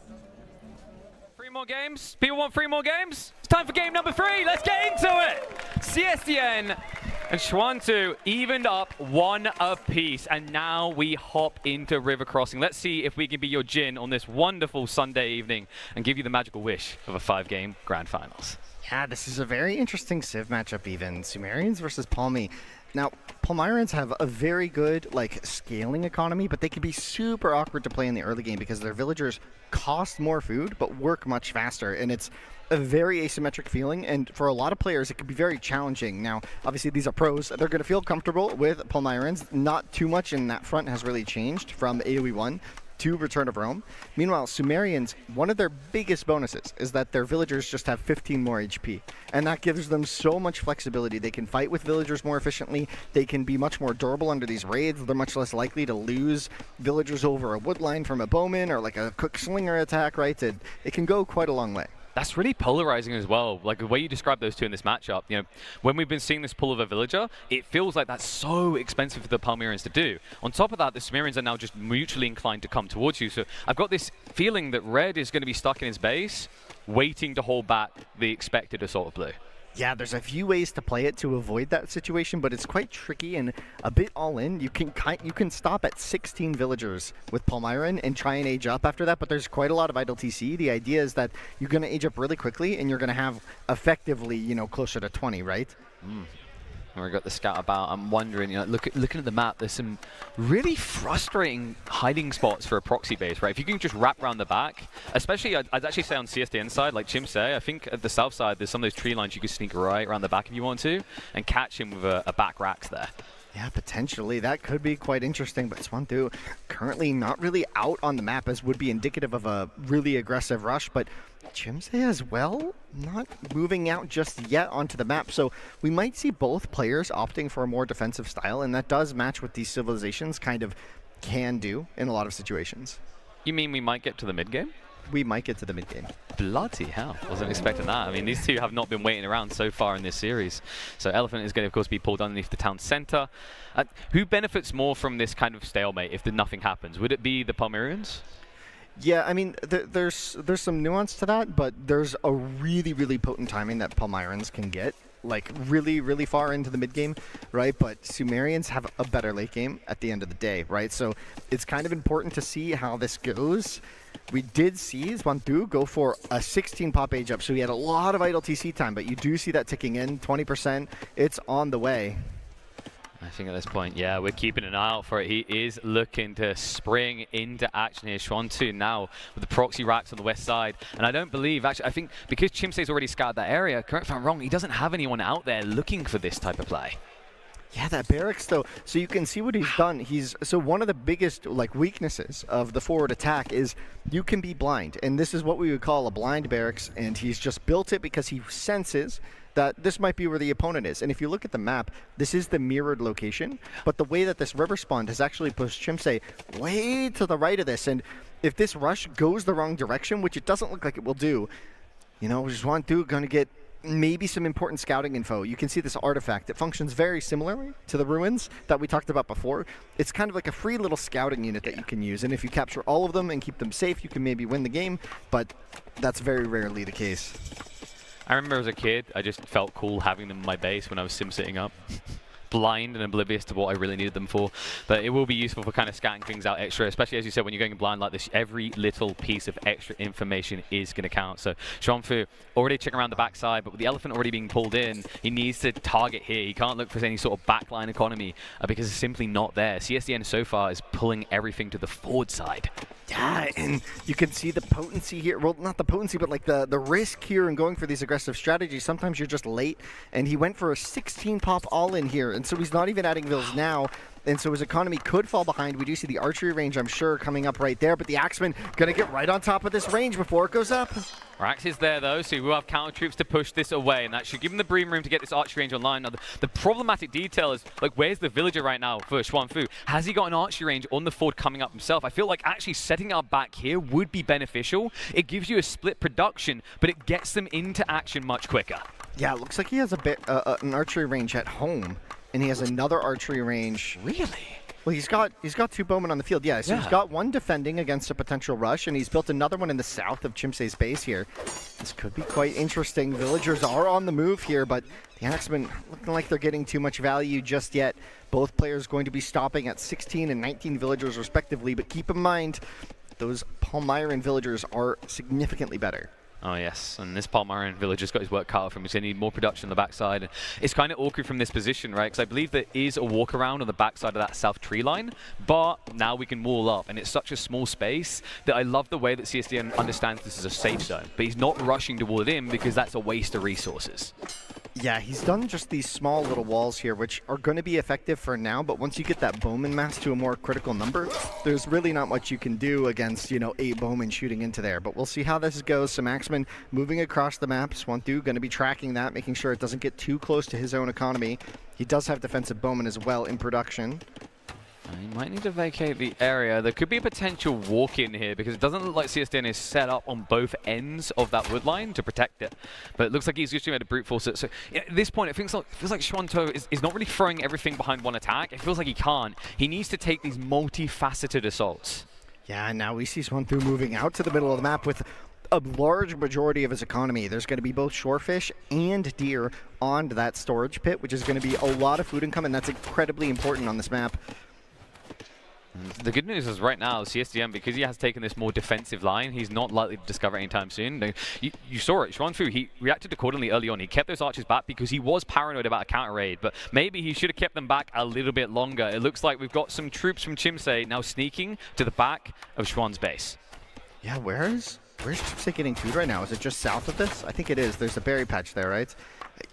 3 more games? People want 3 more games? It's time for game number 3. Let's get into it. CSDN and Xuan 2 evened up 1 apiece, and now we hop into River Crossing. Let's see if we can be your Jin on this wonderful Sunday evening and give you the magical wish of a 5-game grand finals. Yeah, this is a very interesting Civ matchup even. Sumerians versus Palmy. Now, Palmyrans have a very good scaling economy, but they can be super awkward to play in the early game because their villagers cost more food but work much faster, and it's a very asymmetric feeling, and for a lot of players it can be very challenging. Now, obviously these are pros. They're going to feel comfortable with Palmyrans. Not too much in that front has really changed from AoE 1 to Return of Rome. Meanwhile, Sumerians, one of their biggest bonuses is that their villagers just have 15 more HP. And that gives them so much flexibility. They can fight with villagers more efficiently. They can be much more durable under these raids. They're much less likely to lose villagers over a woodline from a bowman or a quick slinger attack, right? It can go quite a long way. That's really polarizing as well. Like the way you describe those two in this matchup, you know, when we've been seeing this pull of a villager, it feels like that's so expensive for the Palmyrans to do. On top of that, the Sumerians are now just mutually inclined to come towards you. So I've got this feeling that Red is going to be stuck in his base, waiting to hold back the expected assault of Blue. Yeah, there's a few ways to play it to avoid that situation, but it's quite tricky and a bit all in. You can stop at 16 villagers with Palmyran and try and age up after that, but there's quite a lot of idle TC. The idea is that you're going to age up really quickly and you're going to have effectively, you know, closer to 20, right? We got the scout about. I'm wondering, you know, looking at the map, there's some really frustrating hiding spots for a proxy base, right? If you can just wrap around the back, especially I'd actually say on CSDN side, like Chim say, I think at the south side there's some of those tree lines you could sneak right around the back if you want to, and catch him with a back racks there. Yeah, potentially. That could be quite interesting, but Xuan Tu currently not really out on the map as would be indicative of a really aggressive rush, but Chimse as well, not moving out just yet onto the map. So we might see both players opting for a more defensive style, and that does match what these civilizations kind of can do in a lot of situations. You mean we might get to the mid game? We might get to the mid game. Bloody hell, wasn't expecting that. I mean, these two have not been waiting around so far in this series. So Elephant is going to, of course, be pulled underneath the town center. Who benefits more from this kind of stalemate if nothing happens? Would it be the Palmyrans? Yeah, I mean, there's some nuance to that, but there's a really, really potent timing that Palmyrans can get, like really, really far into the mid game, right? But Sumerians have a better late game at the end of the day, right? So it's kind of important to see how this goes. We did see Xuan Tu go for a 16 pop age up, so he had a lot of idle TC time, but you do see that ticking in, 20%. It's on the way. I think at this point, yeah, we're keeping an eye out for it. He is looking to spring into action here. Xuan Tu now with the proxy racks on the west side. And I don't believe, actually, I think because Chimse's already scouted that area, correct if I'm wrong, he doesn't have anyone out there looking for this type of play. Yeah, that barracks though. So you can see what he's done. So one of the biggest weaknesses of the forward attack is you can be blind, and this is what we would call a blind barracks. And he's just built it because he senses that this might be where the opponent is. And if you look at the map, this is the mirrored location. But the way that this river spawned has actually pushed Chimse way to the right of this. And if this rush goes the wrong direction, which it doesn't look like it will do, you know, Xuan Tu going to get maybe some important scouting info. You can see this artifact. It functions very similarly to the ruins that we talked about before. It's kind of like a free little scouting unit that you can use, and if you capture all of them and keep them safe, you can maybe win the game, but that's very rarely the case. I remember as a kid, I just felt cool having them in my base when I was sim sitting up. Blind and oblivious to what I really needed them for. But it will be useful for kind of scouting things out extra, especially as you said, when you're going blind like this, every little piece of extra information is going to count. So Xuan already checking around the backside, but with the elephant already being pulled in, he needs to target here. He can't look for any sort of backline economy because it's simply not there. CSDN so far is pulling everything to the forward side. Yeah, and you can see the potency here. Well, not the potency, but like the risk here in going for these aggressive strategies. Sometimes you're just late, and he went for a 16 pop all-in here, and so he's not even adding vills now, and so his economy could fall behind. We do see the archery range, I'm sure, coming up right there, but the Axeman gonna get right on top of this range before it goes up. Rax is there though, so we'll have counter troops to push this away, and that should give him the breathing room to get this archery range online. Now, the problematic detail is, like, where's the villager right now for Xuan? Has he got an archery range on the ford coming up himself? I feel like actually setting up back here would be beneficial. It gives you a split production, but it gets them into action much quicker. Yeah, it looks like he has a bit an archery range at home, and he has another archery range. Really? Well, he's got two bowmen on the field, yeah. So he's got one defending against a potential rush, and he's built another one in the south of Chimse's base here. This could be quite interesting. Villagers are on the move here, but the Axemen looking like they're getting too much value just yet. Both players going to be stopping at 16 and 19 villagers respectively, but keep in mind, those Palmyran villagers are significantly better. Oh yes, and this Palmyran villager's got his work cut out for him. He's going to need more production on the backside. And it's kind of awkward from this position, right? Because I believe there is a walk around on the backside of that south tree line, but now we can wall up, and it's such a small space that I love the way that CSDN understands this is a safe zone. But he's not rushing to wall it in because that's a waste of resources. Yeah, he's done just these small little walls here, which are going to be effective for now, but once you get that bowman mass to a more critical number, there's really not much you can do against, you know, 8 bowmen shooting into there. But we'll see how this goes. Some Axemen moving across the map. Xuan going to be tracking that, making sure it doesn't get too close to his own economy. He does have defensive bowmen as well in production. He might need to vacate the area. There could be a potential walk-in here because it doesn't look like CSDN is set up on both ends of that wood line to protect it. But it looks like he's just going to brute force it. So at this point, it feels like Xuan is not really throwing everything behind one attack. It feels like he can't. He needs to take these multifaceted assaults. Yeah, and now we see Xuan moving out to the middle of the map with a large majority of his economy. There's going to be both shorefish and deer on that storage pit, which is going to be a lot of food income, and that's incredibly important on this map. The good news is right now, CSDN, because he has taken this more defensive line, he's not likely to discover anytime soon. You saw it, Xuan, he reacted accordingly early on. He kept those archers back because he was paranoid about a counter raid, but maybe he should have kept them back a little bit longer. It looks like we've got some troops from Chimse now sneaking to the back of Xuan's base. Yeah, where's Chimse getting food right now? Is it just south of this? I think it is. There's a berry patch there, right?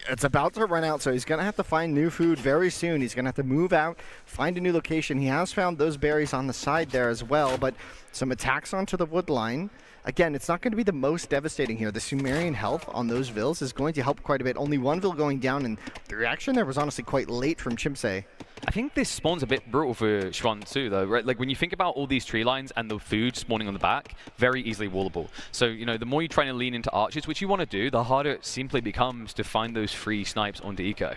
It's about to run out, so he's going to have to find new food very soon. He's going to have to move out, find a new location. He has found those berries on the side there as well, but some attacks onto the wood line. Again, it's not going to be the most devastating here. The Sumerian health on those vills is going to help quite a bit. Only one vill going down, and the reaction there was honestly quite late from Chimse. I think this spawn's a bit brutal for Xuan too, though, right? Like, when you think about all these tree lines and the food spawning on the back, very easily wallable. So, you know, the more you're trying to lean into archers, which you want to do, the harder it simply becomes to find those free snipes onto eco.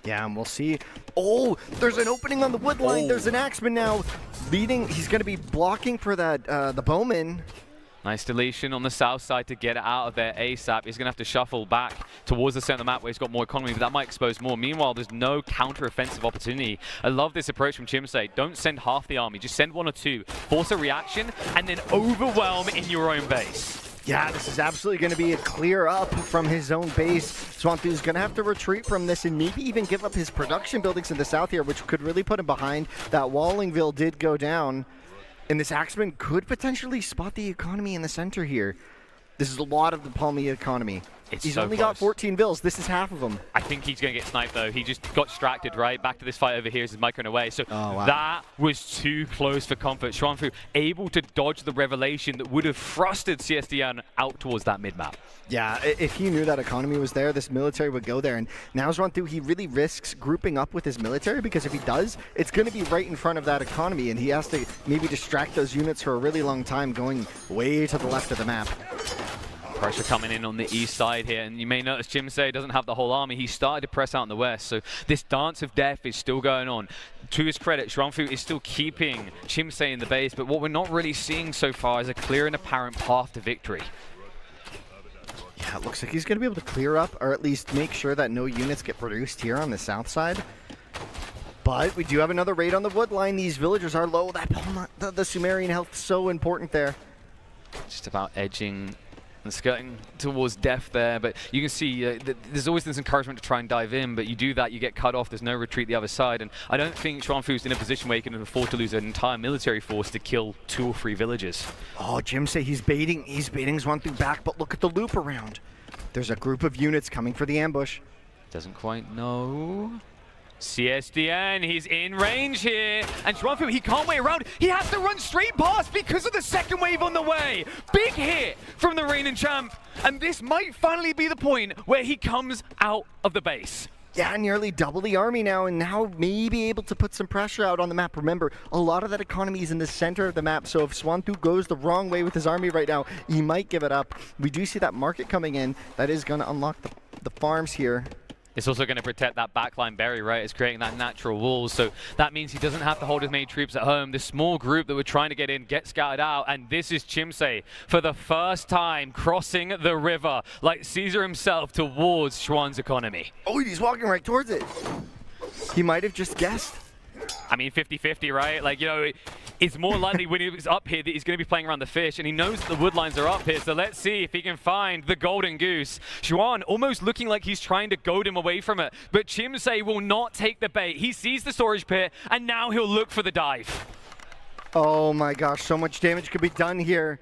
Yeah, and we'll see. Oh, there's an opening on the wood line. Oh. There's an Axeman now leading. He's going to be blocking for that the bowman. Nice deletion on the south side to get it out of there ASAP. He's going to have to shuffle back towards the center of the map where he's got more economy, but that might expose more. Meanwhile, there's no counter-offensive opportunity. I love this approach from Chimse. Don't send half the army. Just send 1 or 2. Force a reaction, and then overwhelm in your own base. Yeah, this is absolutely going to be a clear up from his own base. Xuan is going to have to retreat from this and maybe even give up his production buildings in the south here, which could really put him behind. That Wallingville did go down. And this Axeman could potentially spot the economy in the center here. This is a lot of the Palmy economy. He's so only got 14 bills. This is half of them. I think he's going to get sniped, though. He just got distracted, right? Back to this fight over here as his microing away. So that was too close for comfort. Xuan able to dodge the revelation that would have thrusted CSDN out towards that mid-map. Yeah, if he knew that economy was there, this military would go there. And now Xuan he really risks grouping up with his military, because if he does, it's going to be right in front of that economy, and he has to maybe distract those units for a really long time, going way to the left of the map. Pressure coming in on the east side here, and you may notice Chimse doesn't have the whole army. He started to press out in the west, so this dance of death is still going on. To his credit, Xuan is still keeping Chimse in the base, but what we're not really seeing so far is a clear and apparent path to victory. Yeah, it looks like he's going to be able to clear up, or at least make sure that no units get produced here on the south side. But we do have another raid on the wood line. These villagers are low. The Sumerian health so important there. Just about edging and skirting towards death there, but you can see there's always this encouragement to try and dive in, but you do that, you get cut off, there's no retreat the other side, and I don't think Xuan Fu's in a position where he can afford to lose an entire military force to kill 2 or 3 villages. Oh, Chim say he's baiting Xuan Fu back, but look at the loop around. There's a group of units coming for the ambush. Doesn't quite know. CSDN, he's in range here, and Xuan Fu, he can't wait around. He has to run straight past because of the second wave on the way. Big hit from the reigning champ, and this might finally be the point where he comes out of the base. Yeah, nearly double the army now, and now may be able to put some pressure out on the map. Remember, a lot of that economy is in the center of the map, so if Xuan Fu goes the wrong way with his army right now, he might give it up. We do see that market coming in. That is going to unlock the farms here. It's also going to protect that backline berry, right? It's creating that natural wall, so that means he doesn't have to hold as many troops at home. The small group that were trying to get in gets scattered out, and this is Chimse for the first time crossing the river like Caesar himself towards Xuan's economy. Oh, he's walking right towards it. He might have just guessed. I mean, 50-50, right? Like, you know, it's more likely when he's up here that he's going to be playing around the fish, and he knows that the wood lines are up here, so let's see if he can find the golden goose. Xuan almost looking like he's trying to goad him away from it, but Chimse will not take the bait. He sees the storage pit, and now he'll look for the dive. Oh my gosh, so much damage could be done here.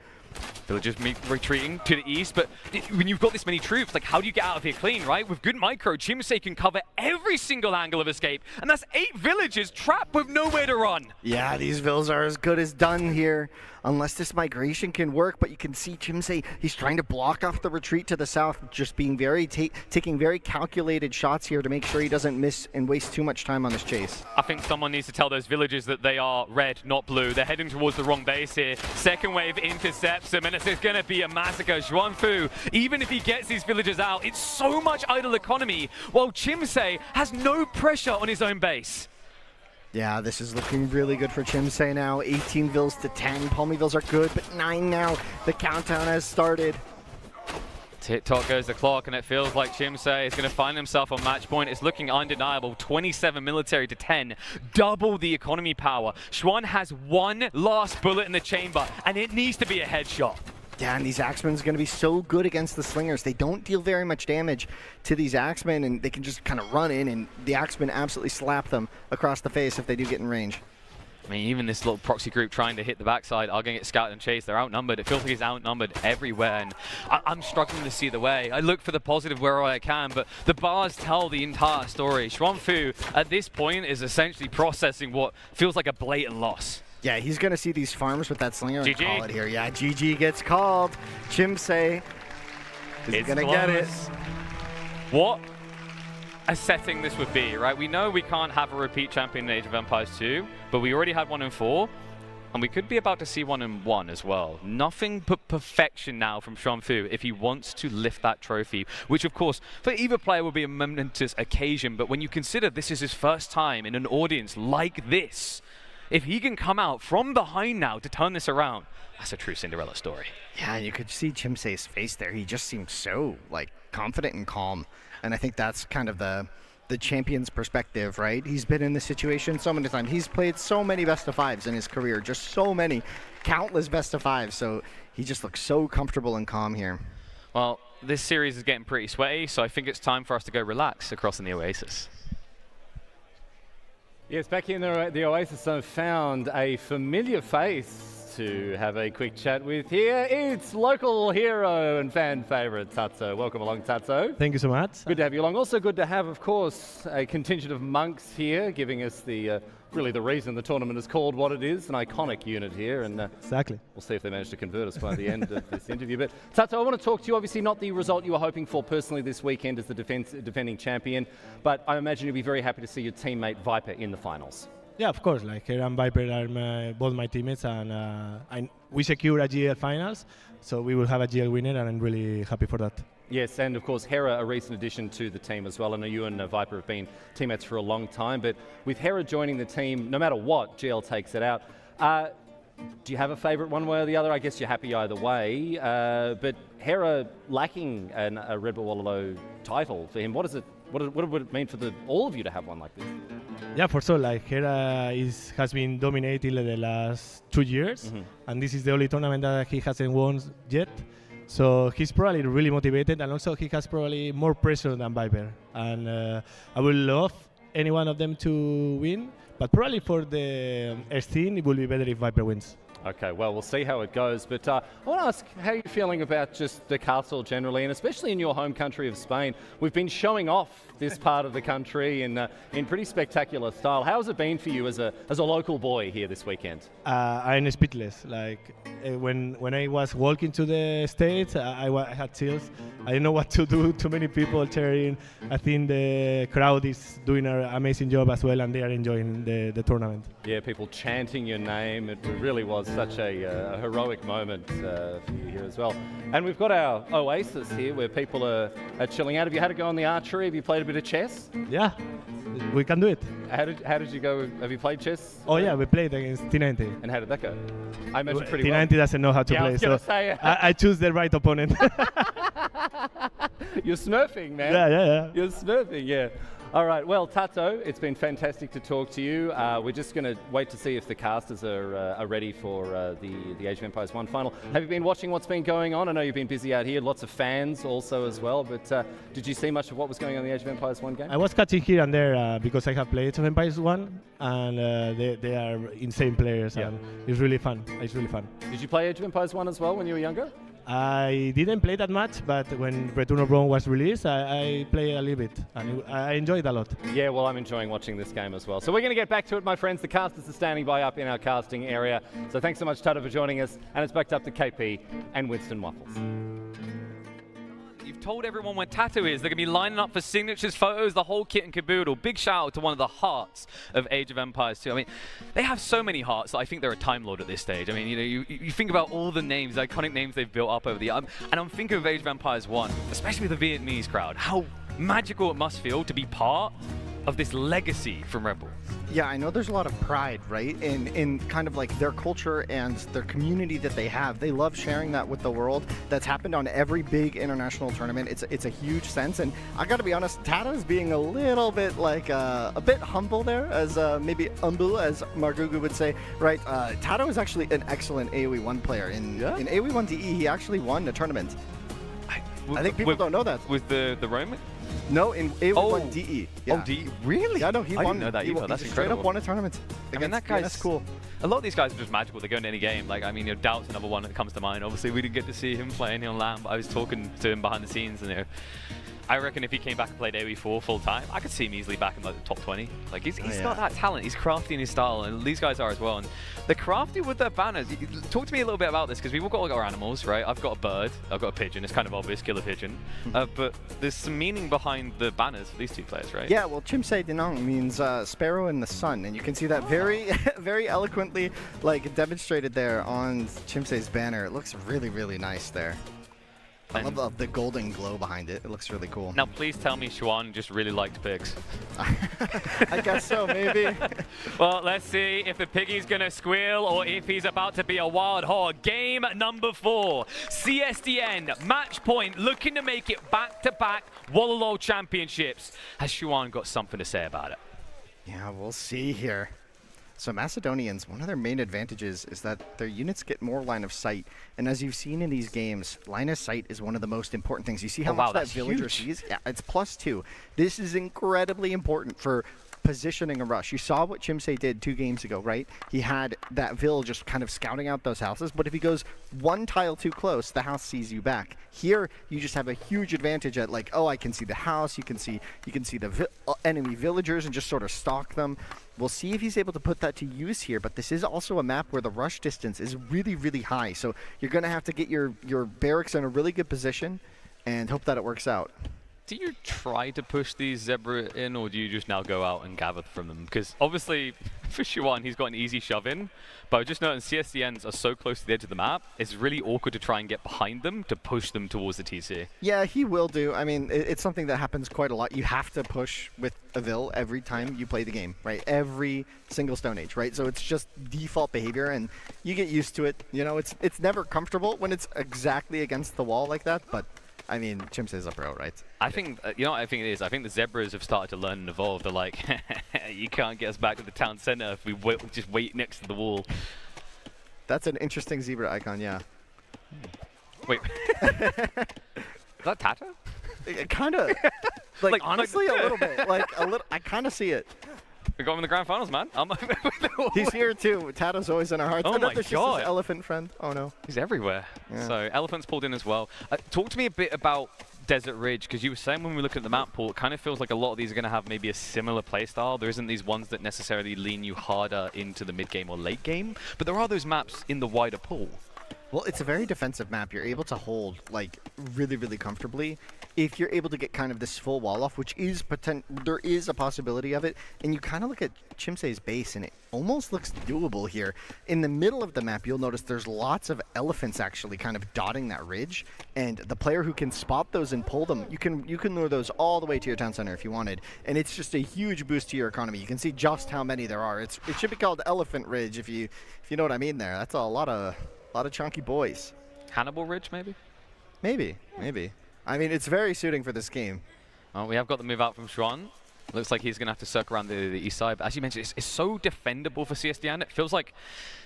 Villagers retreating to the east, but when you've got this many troops, like, how do you get out of here clean, right? With good micro, Chimse can cover every single angle of escape, and that's 8 villages trapped with nowhere to run. Yeah, these villas are as good as done here, unless this migration can work, but you can see Chimse, he's trying to block off the retreat to the south, just being taking very calculated shots here to make sure he doesn't miss and waste too much time on this chase. I think someone needs to tell those villagers that they are red, not blue. They're heading towards the wrong base here. Second wave intercepts them, and it's going to be a massacre. Xuan Fu, even if he gets these villagers out, it's so much idle economy, while Chimse has no pressure on his own base. Yeah, this is looking really good for Chimse now. 18 vills to 10. Palmy vills are good, but 9 now. The countdown has started. Tick-tock goes the clock, and it feels like Chimse is going to find himself on match point. It's looking undeniable. 27 military to 10. Double the economy power. Xuan has one last bullet in the chamber, and it needs to be a headshot. Yeah, and these Axemen are going to be so good against the Slingers. They don't deal very much damage to these Axemen, and they can just kind of run in, and the Axemen absolutely slap them across the face if they do get in range. I mean, even this little proxy group trying to hit the backside are going to get scouted and chased. They're outnumbered. It feels like he's outnumbered everywhere, and I'm struggling to see the way. I look for the positive wherever I can, but the bars tell the entire story. Xuan Fu, at this point, is essentially processing what feels like a blatant loss. Yeah, he's going to see these farms with that Slinger and GG. call it here. Yeah, GG gets called. Chimse is going to get it. What a setting this would be, right? We know we can't have a repeat champion in Age of Empires 2, but we already had one in 4, and we could be about to see one in 1 as well. Nothing but perfection now from Xuan Fu if he wants to lift that trophy, which of course for either player will be a momentous occasion, but when you consider this is his first time in an audience like this, if he can come out from behind now to turn this around, that's a true Cinderella story. Yeah, you could see Chimse's face there. He just seemed so confident and calm. And I think that's kind of the champion's perspective, right? He's been in this situation so many times. He's played so many best of fives in his career, just so many, countless best of fives. So he just looks so comfortable and calm here. Well, this series is getting pretty sweaty, so I think it's time for us to go relax across in the Oasis. Yes, back in the Oasis, I've found a familiar face to have a quick chat with here. It's local hero and fan favourite Tatso. Welcome along, Tatso. Thank you so much. Good to have you along. Also good to have, of course, a contingent of monks here, giving us the really the reason the tournament is called what it is, an iconic unit here. And exactly. We'll see if they manage to convert us by the end of this interview. But Tatso, I want to talk to you. Obviously not the result you were hoping for personally this weekend as the defending champion, but I imagine you'll be very happy to see your teammate Viper in the finals. Yeah, of course. Like Hera and Viper are both my teammates, and we secure a GL finals, so we will have a GL winner, and I'm really happy for that. Yes, and of course Hera, a recent addition to the team as well. I know you and Viper have been teammates for a long time, but with Hera joining the team, no matter what, GL takes it out. Do you have a favourite one way or the other? I guess you're happy either way. But Hera lacking a Red Bull Wololo title for him, what would it mean for all of you to have one like this? Yeah, for sure. Like Hera has been dominating the last 2 years, and this is the only tournament that he hasn't won yet. So he's probably really motivated, and also he has probably more pressure than Viper. And I would love any one of them to win, but probably for the scene, it will be better if Viper wins. Okay, well, we'll see how it goes. But I want to ask how you're feeling about just the castle generally, and especially in your home country of Spain. We've been showing off this part of the country in pretty spectacular style. How has it been for you as a local boy here this weekend? I'm speechless. Like when I was walking to the States, I had chills. I didn't know what to do. Too many people cheering. I think the crowd is doing an amazing job as well, and they are enjoying the tournament. Yeah, people chanting your name. It really was such a heroic moment for you here as well. And we've got our oasis here where people are chilling out. Have you had to go on the archery? Have you played a bit of chess? Yeah, we can do it. How did you go? Have you played chess? Oh yeah, we played against T90. And how did that go? I imagine pretty T90 well. doesn't know how to Yeah, I play, was so gonna say. I choose the right opponent. You're smurfing, man. Yeah. You're smurfing, yeah. All right, well, Tato, it's been fantastic to talk to you. We're just going to wait to see if the casters are ready for the Age of Empires 1 final. Have you been watching what's been going on? I know you've been busy out here, lots of fans also as well, but did you see much of what was going on in the Age of Empires 1 game? I was catching here and there because I have played Age of Empires 1, and they are insane players, and it's really fun. It's really fun. Did you play Age of Empires 1 as well when you were younger? I didn't play that much, but when Return of Rome was released, I played a little bit, and I enjoyed it a lot. Yeah, well, I'm enjoying watching this game as well. So we're going to get back to it, my friends. The casters are standing by up in our casting area. So thanks so much, Tato, for joining us. And it's back up to KP and Winston Waffles. You've told everyone where Tato is. They're going to be lining up for signatures, photos, the whole kit and caboodle. Big shout out to one of the hearts of Age of Empires 2. I mean, they have so many hearts that I think they're a Time Lord at this stage. I mean, you think about all the names, the iconic names they've built up over the years. And I'm thinking of Age of Empires 1, especially with the Vietnamese crowd. How magical it must feel to be part of this legacy from Red Bull. Yeah, I know there's a lot of pride, right, in kind of like their culture and their community that they have. They love sharing that with the world. That's happened on every big international tournament. It's a huge sense, and I got to be honest, Tato's being a little bit like a bit humble there, as maybe humble as Margugu would say, right? Tato is actually an excellent AoE 1 player. In AoE 1 DE, he actually won a tournament. I think people don't know that. With the Roman? No, in AoE 1 DE. Yeah. Oh, DE? Really? Yeah, no, he won. I didn't know that either. That's he incredible. straight up won a tournament. I mean, that guy's that's cool. A lot of these guys are just magical. They go into any game. Like, I mean, Doubt's another one that comes to mind. Obviously, we didn't get to see him play any on LAN, but I was talking to him behind the scenes, and I reckon if he came back and played AoE 4 full time, I could see him easily back in like the top 20. Like he's got that talent. He's crafty in his style, and these guys are as well. And they're crafty with their banners. Talk to me a little bit about this, because we've all got our animals, right? I've got a bird. I've got a pigeon. It's kind of obvious, killer pigeon. But there's some meaning behind the banners for these two players, right? Yeah, well, Chim Dinang means sparrow in the sun, and you can see that very, very eloquently like demonstrated there on Chimse's banner. It looks really, really nice there. I love the golden glow behind it. It looks really cool. Now, please tell me Xuan just really liked pigs. I guess so, maybe. Well, let's see if the piggy's going to squeal or if he's about to be a wild hog. Game number 4. CSDN, match point, looking to make it back-to-back Wololo championships. Has Xuan got something to say about it? Yeah, we'll see here. So Macedonians, one of their main advantages is that their units get more line of sight. And as you've seen in these games, line of sight is one of the most important things. You see how much that villager sees? Yeah, it's +2. This is incredibly important for positioning a rush. You saw what Chimse did 2 games ago, right? He had that Vil just kind of scouting out those houses, but if he goes 1 tile too close, the house sees you back. Here, you just have a huge advantage at like, oh, I can see the house, you can see the enemy villagers and just sort of stalk them. We'll see if he's able to put that to use here, but this is also a map where the rush distance is really, really high, so you're going to have to get your barracks in a really good position and hope that it works out. Do you try to push these Zebra in, or do you just now go out and gather from them? Because obviously, for Xuan, he's got an easy shove in, but I just noticed CSDNs are so close to the edge of the map, it's really awkward to try and get behind them to push them towards the TC. Yeah, he will do. I mean, it's something that happens quite a lot. You have to push with Avil every time you play the game, right? Every single Stone Age, right? So it's just default behavior, and you get used to it. You know, it's never comfortable when it's exactly against the wall like that, but I mean, Chim says up row, right? I think, you know what I think it is? I think the Zebras have started to learn and evolve. They're like, you can't get us back to the town center if we just wait next to the wall. That's an interesting zebra icon, yeah. Wait. Is that Tata? Kind of. like, honestly, a little bit. Like, a little. I kind of see it. We got him in the grand finals, man. He's here too. Tata's always in our hearts. Oh my God. God. His elephant friend. Oh no. He's everywhere. Yeah. So elephants pulled in as well. Talk to me a bit about Desert Ridge, because you were saying when we look at the map pool, it kind of feels like a lot of these are going to have maybe a similar playstyle. There isn't these ones that necessarily lean you harder into the mid game or late game, but there are those maps in the wider pool. Well, it's a very defensive map. You're able to hold like really, really comfortably if you're able to get kind of this full wall off, which is there is a possibility of it. And you kind of look at Chimsei's base, and it almost looks doable here. In the middle of the map, you'll notice there's lots of elephants actually kind of dotting that ridge, and the player who can spot those and pull them, you can lure those all the way to your town center if you wanted, and it's just a huge boost to your economy. You can see just how many there are. It should be called Elephant Ridge if you know what I mean there. That's a lot of chunky boys. Hannibal Ridge, maybe? Maybe. I mean, it's very suiting for this game. Well, we have got the move out from Xuan. Looks like he's going to have to circle around the east side. But as you mentioned, it's so defendable for CSDN. It feels like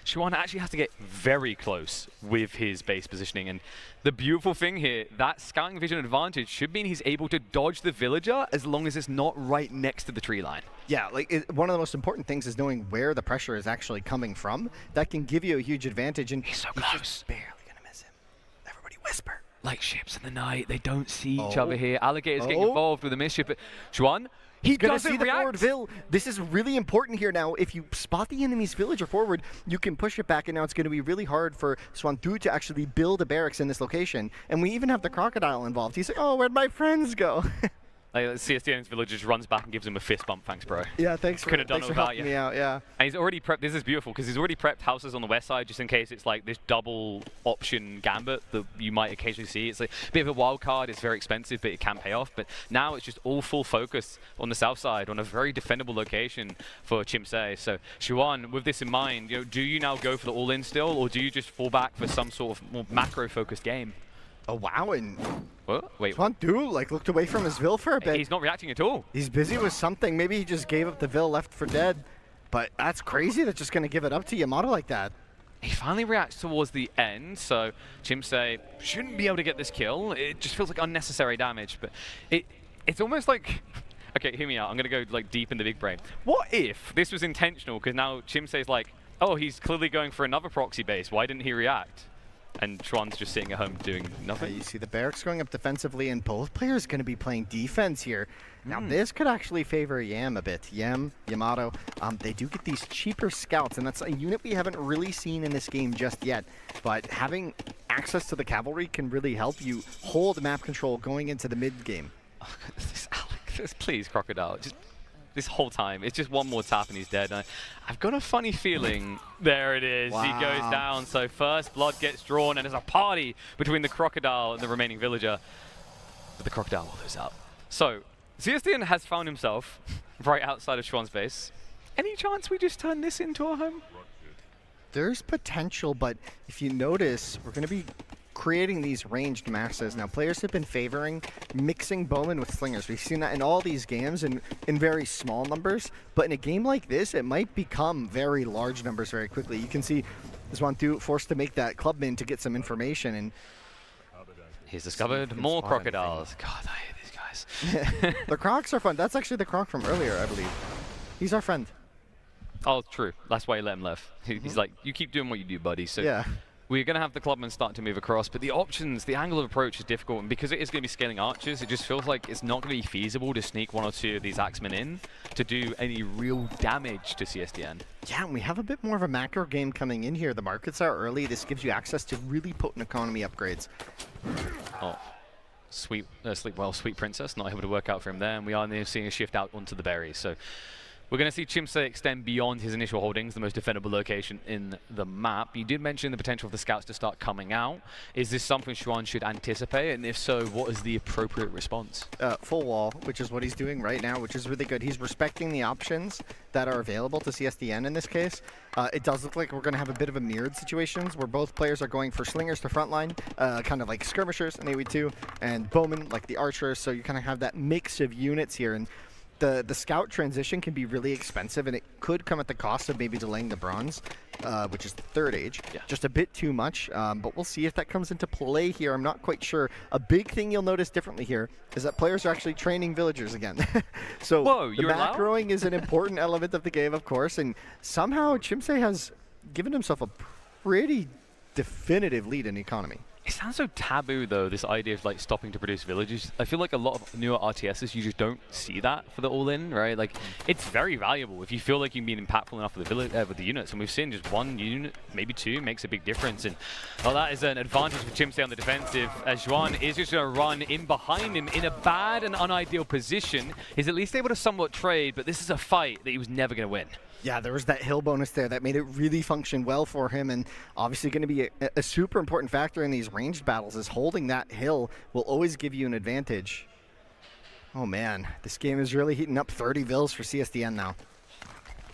Xuan actually has to get very close with his base positioning. And the beautiful thing here, that scouting vision advantage should mean he's able to dodge the villager as long as it's not right next to the tree line. Yeah, like one of the most important things is knowing where the pressure is actually coming from. That can give you a huge advantage. And he's so close. Just barely going to miss him. Everybody whisper. Like ships in the night, they don't see each other here. Alligators getting involved with the mischief, but Xuan, he doesn't react. The forward Vil. This is really important here now. If you spot the enemy's villager forward, you can push it back, and now it's going to be really hard for Xuan Tu to actually build a barracks in this location. And we even have the crocodile involved. He's like, oh, where'd my friends go? Like, CSDN's villager just runs back and gives him a fist bump. Thanks, bro. Yeah, thanks for helping me out. Yeah. And he's already prepped. This is beautiful because he's already prepped houses on the west side just in case it's like this double option gambit that you might occasionally see. It's like a bit of a wild card. It's very expensive, but it can pay off. But now it's just all full focus on the south side on a very defendable location for Chimsei. So Xuan, with this in mind, do you now go for the all-in still, or do you just fall back for some sort of more macro-focused game? Oh wow! And what? Wait, Xuan Tu looked away from his Vil for a bit. He's not reacting at all. He's busy with something. Maybe he just gave up the Vil, left for dead. But that's crazy. That's just going to give it up to Yamato like that. He finally reacts towards the end, so Chimsei shouldn't be able to get this kill. It just feels like unnecessary damage, but it's almost like. Okay, hear me out. I'm going to go like deep in the big brain. What if this was intentional? Because now Chimsei's like, oh, he's clearly going for another proxy base. Why didn't he react? And Xuan's just sitting at home doing nothing. You see the barracks going up defensively, and both players going to be playing defense here. Now this could actually favor Yam a bit. Yamato, they do get these cheaper scouts, and that's a unit we haven't really seen in this game just yet. But having access to the cavalry can really help you hold map control going into the mid game. Oh, Alex, please, Crocodile. Just this whole time, it's just one more tap and he's dead. I've got a funny feeling. There it is. Wow. He goes down. So first blood gets drawn, and there's a party between the Crocodile and the remaining villager. But the Crocodile will lose out. So CSDN has found himself right outside of Xuan's base. Any chance we just turn this into our home? There's potential, but if you notice, we're going to be creating these ranged masses. Now, players have been favoring mixing bowmen with slingers. We've seen that in all these games in very small numbers, but in a game like this, it might become very large numbers very quickly. You can see Xuan Tu forced to make that clubman to get some information, and he's discovered more crocodiles. God, I hate these guys. The crocs are fun. That's actually the croc from earlier, I believe. He's our friend. Oh, true. That's why you let him live. He's like, you keep doing what you do, buddy. So yeah. We're going to have the clubmen start to move across, but the options, the angle of approach is difficult, and because it is going to be scaling archers, it just feels like it's not going to be feasible to sneak one or two of these axemen in to do any real damage to CSDN. Yeah, and we have a bit more of a macro game coming in here. The markets are early. This gives you access to really potent economy upgrades. Oh. Sweet Princess not able to work out for him there, and we are now seeing a shift out onto the berries. So we're going to see Chimse extend beyond his initial holdings, the most defendable location in the map. You did mention the potential of the scouts to start coming out. Is this something Xuan should anticipate? And if so, what is the appropriate response? Full wall, which is what he's doing right now, which is really good. He's respecting the options that are available to CSDN in this case. It does look like we're going to have a bit of a mirrored situations where both players are going for slingers to frontline, kind of like skirmishers in AoE2, and bowmen like the archers. So you kind of have that mix of units here. And the scout transition can be really expensive, and it could come at the cost of maybe delaying the bronze, which is the third age. Yeah. Just a bit too much, but we'll see if that comes into play here. I'm not quite sure. A big thing you'll notice differently here is that players are actually training villagers again. So the macroing is an important element of the game, of course, and somehow Chimse has given himself a pretty definitive lead in economy. It sounds so taboo, though, this idea of like stopping to produce villages. I feel like a lot of newer RTSs, you just don't see that for the all-in, right? Like, it's very valuable if you feel like you've been impactful enough with the units. And we've seen just one unit, maybe two, makes a big difference. And well, that is an advantage for Chimse on the defensive, as Xuan is just going to run in behind him in a bad and unideal position. He's at least able to somewhat trade, but this is a fight that he was never going to win. Yeah, there was that hill bonus there that made it really function well for him, and obviously going to be a super important factor in these ranged battles is holding that hill will always give you an advantage. Oh man, this game is really heating up. 30 vills for CSDN now.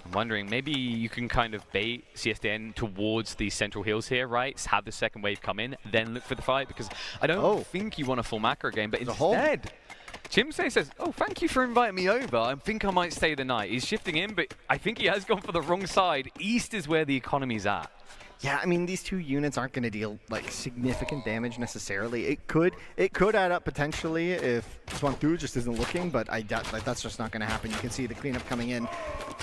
I'm wondering, maybe you can kind of bait CSDN towards the central hills here, right? Have the second wave come in, then look for the fight, because I don't think you want a full macro game, but instead Chimse says, oh, thank you for inviting me over. I think I might stay the night. He's shifting in, but I think he has gone for the wrong side. East is where the economy's at. Yeah, I mean, these two units aren't going to deal like significant damage necessarily. It could add up potentially if Xuan just isn't looking, but I doubt that's just not going to happen. You can see the cleanup coming in.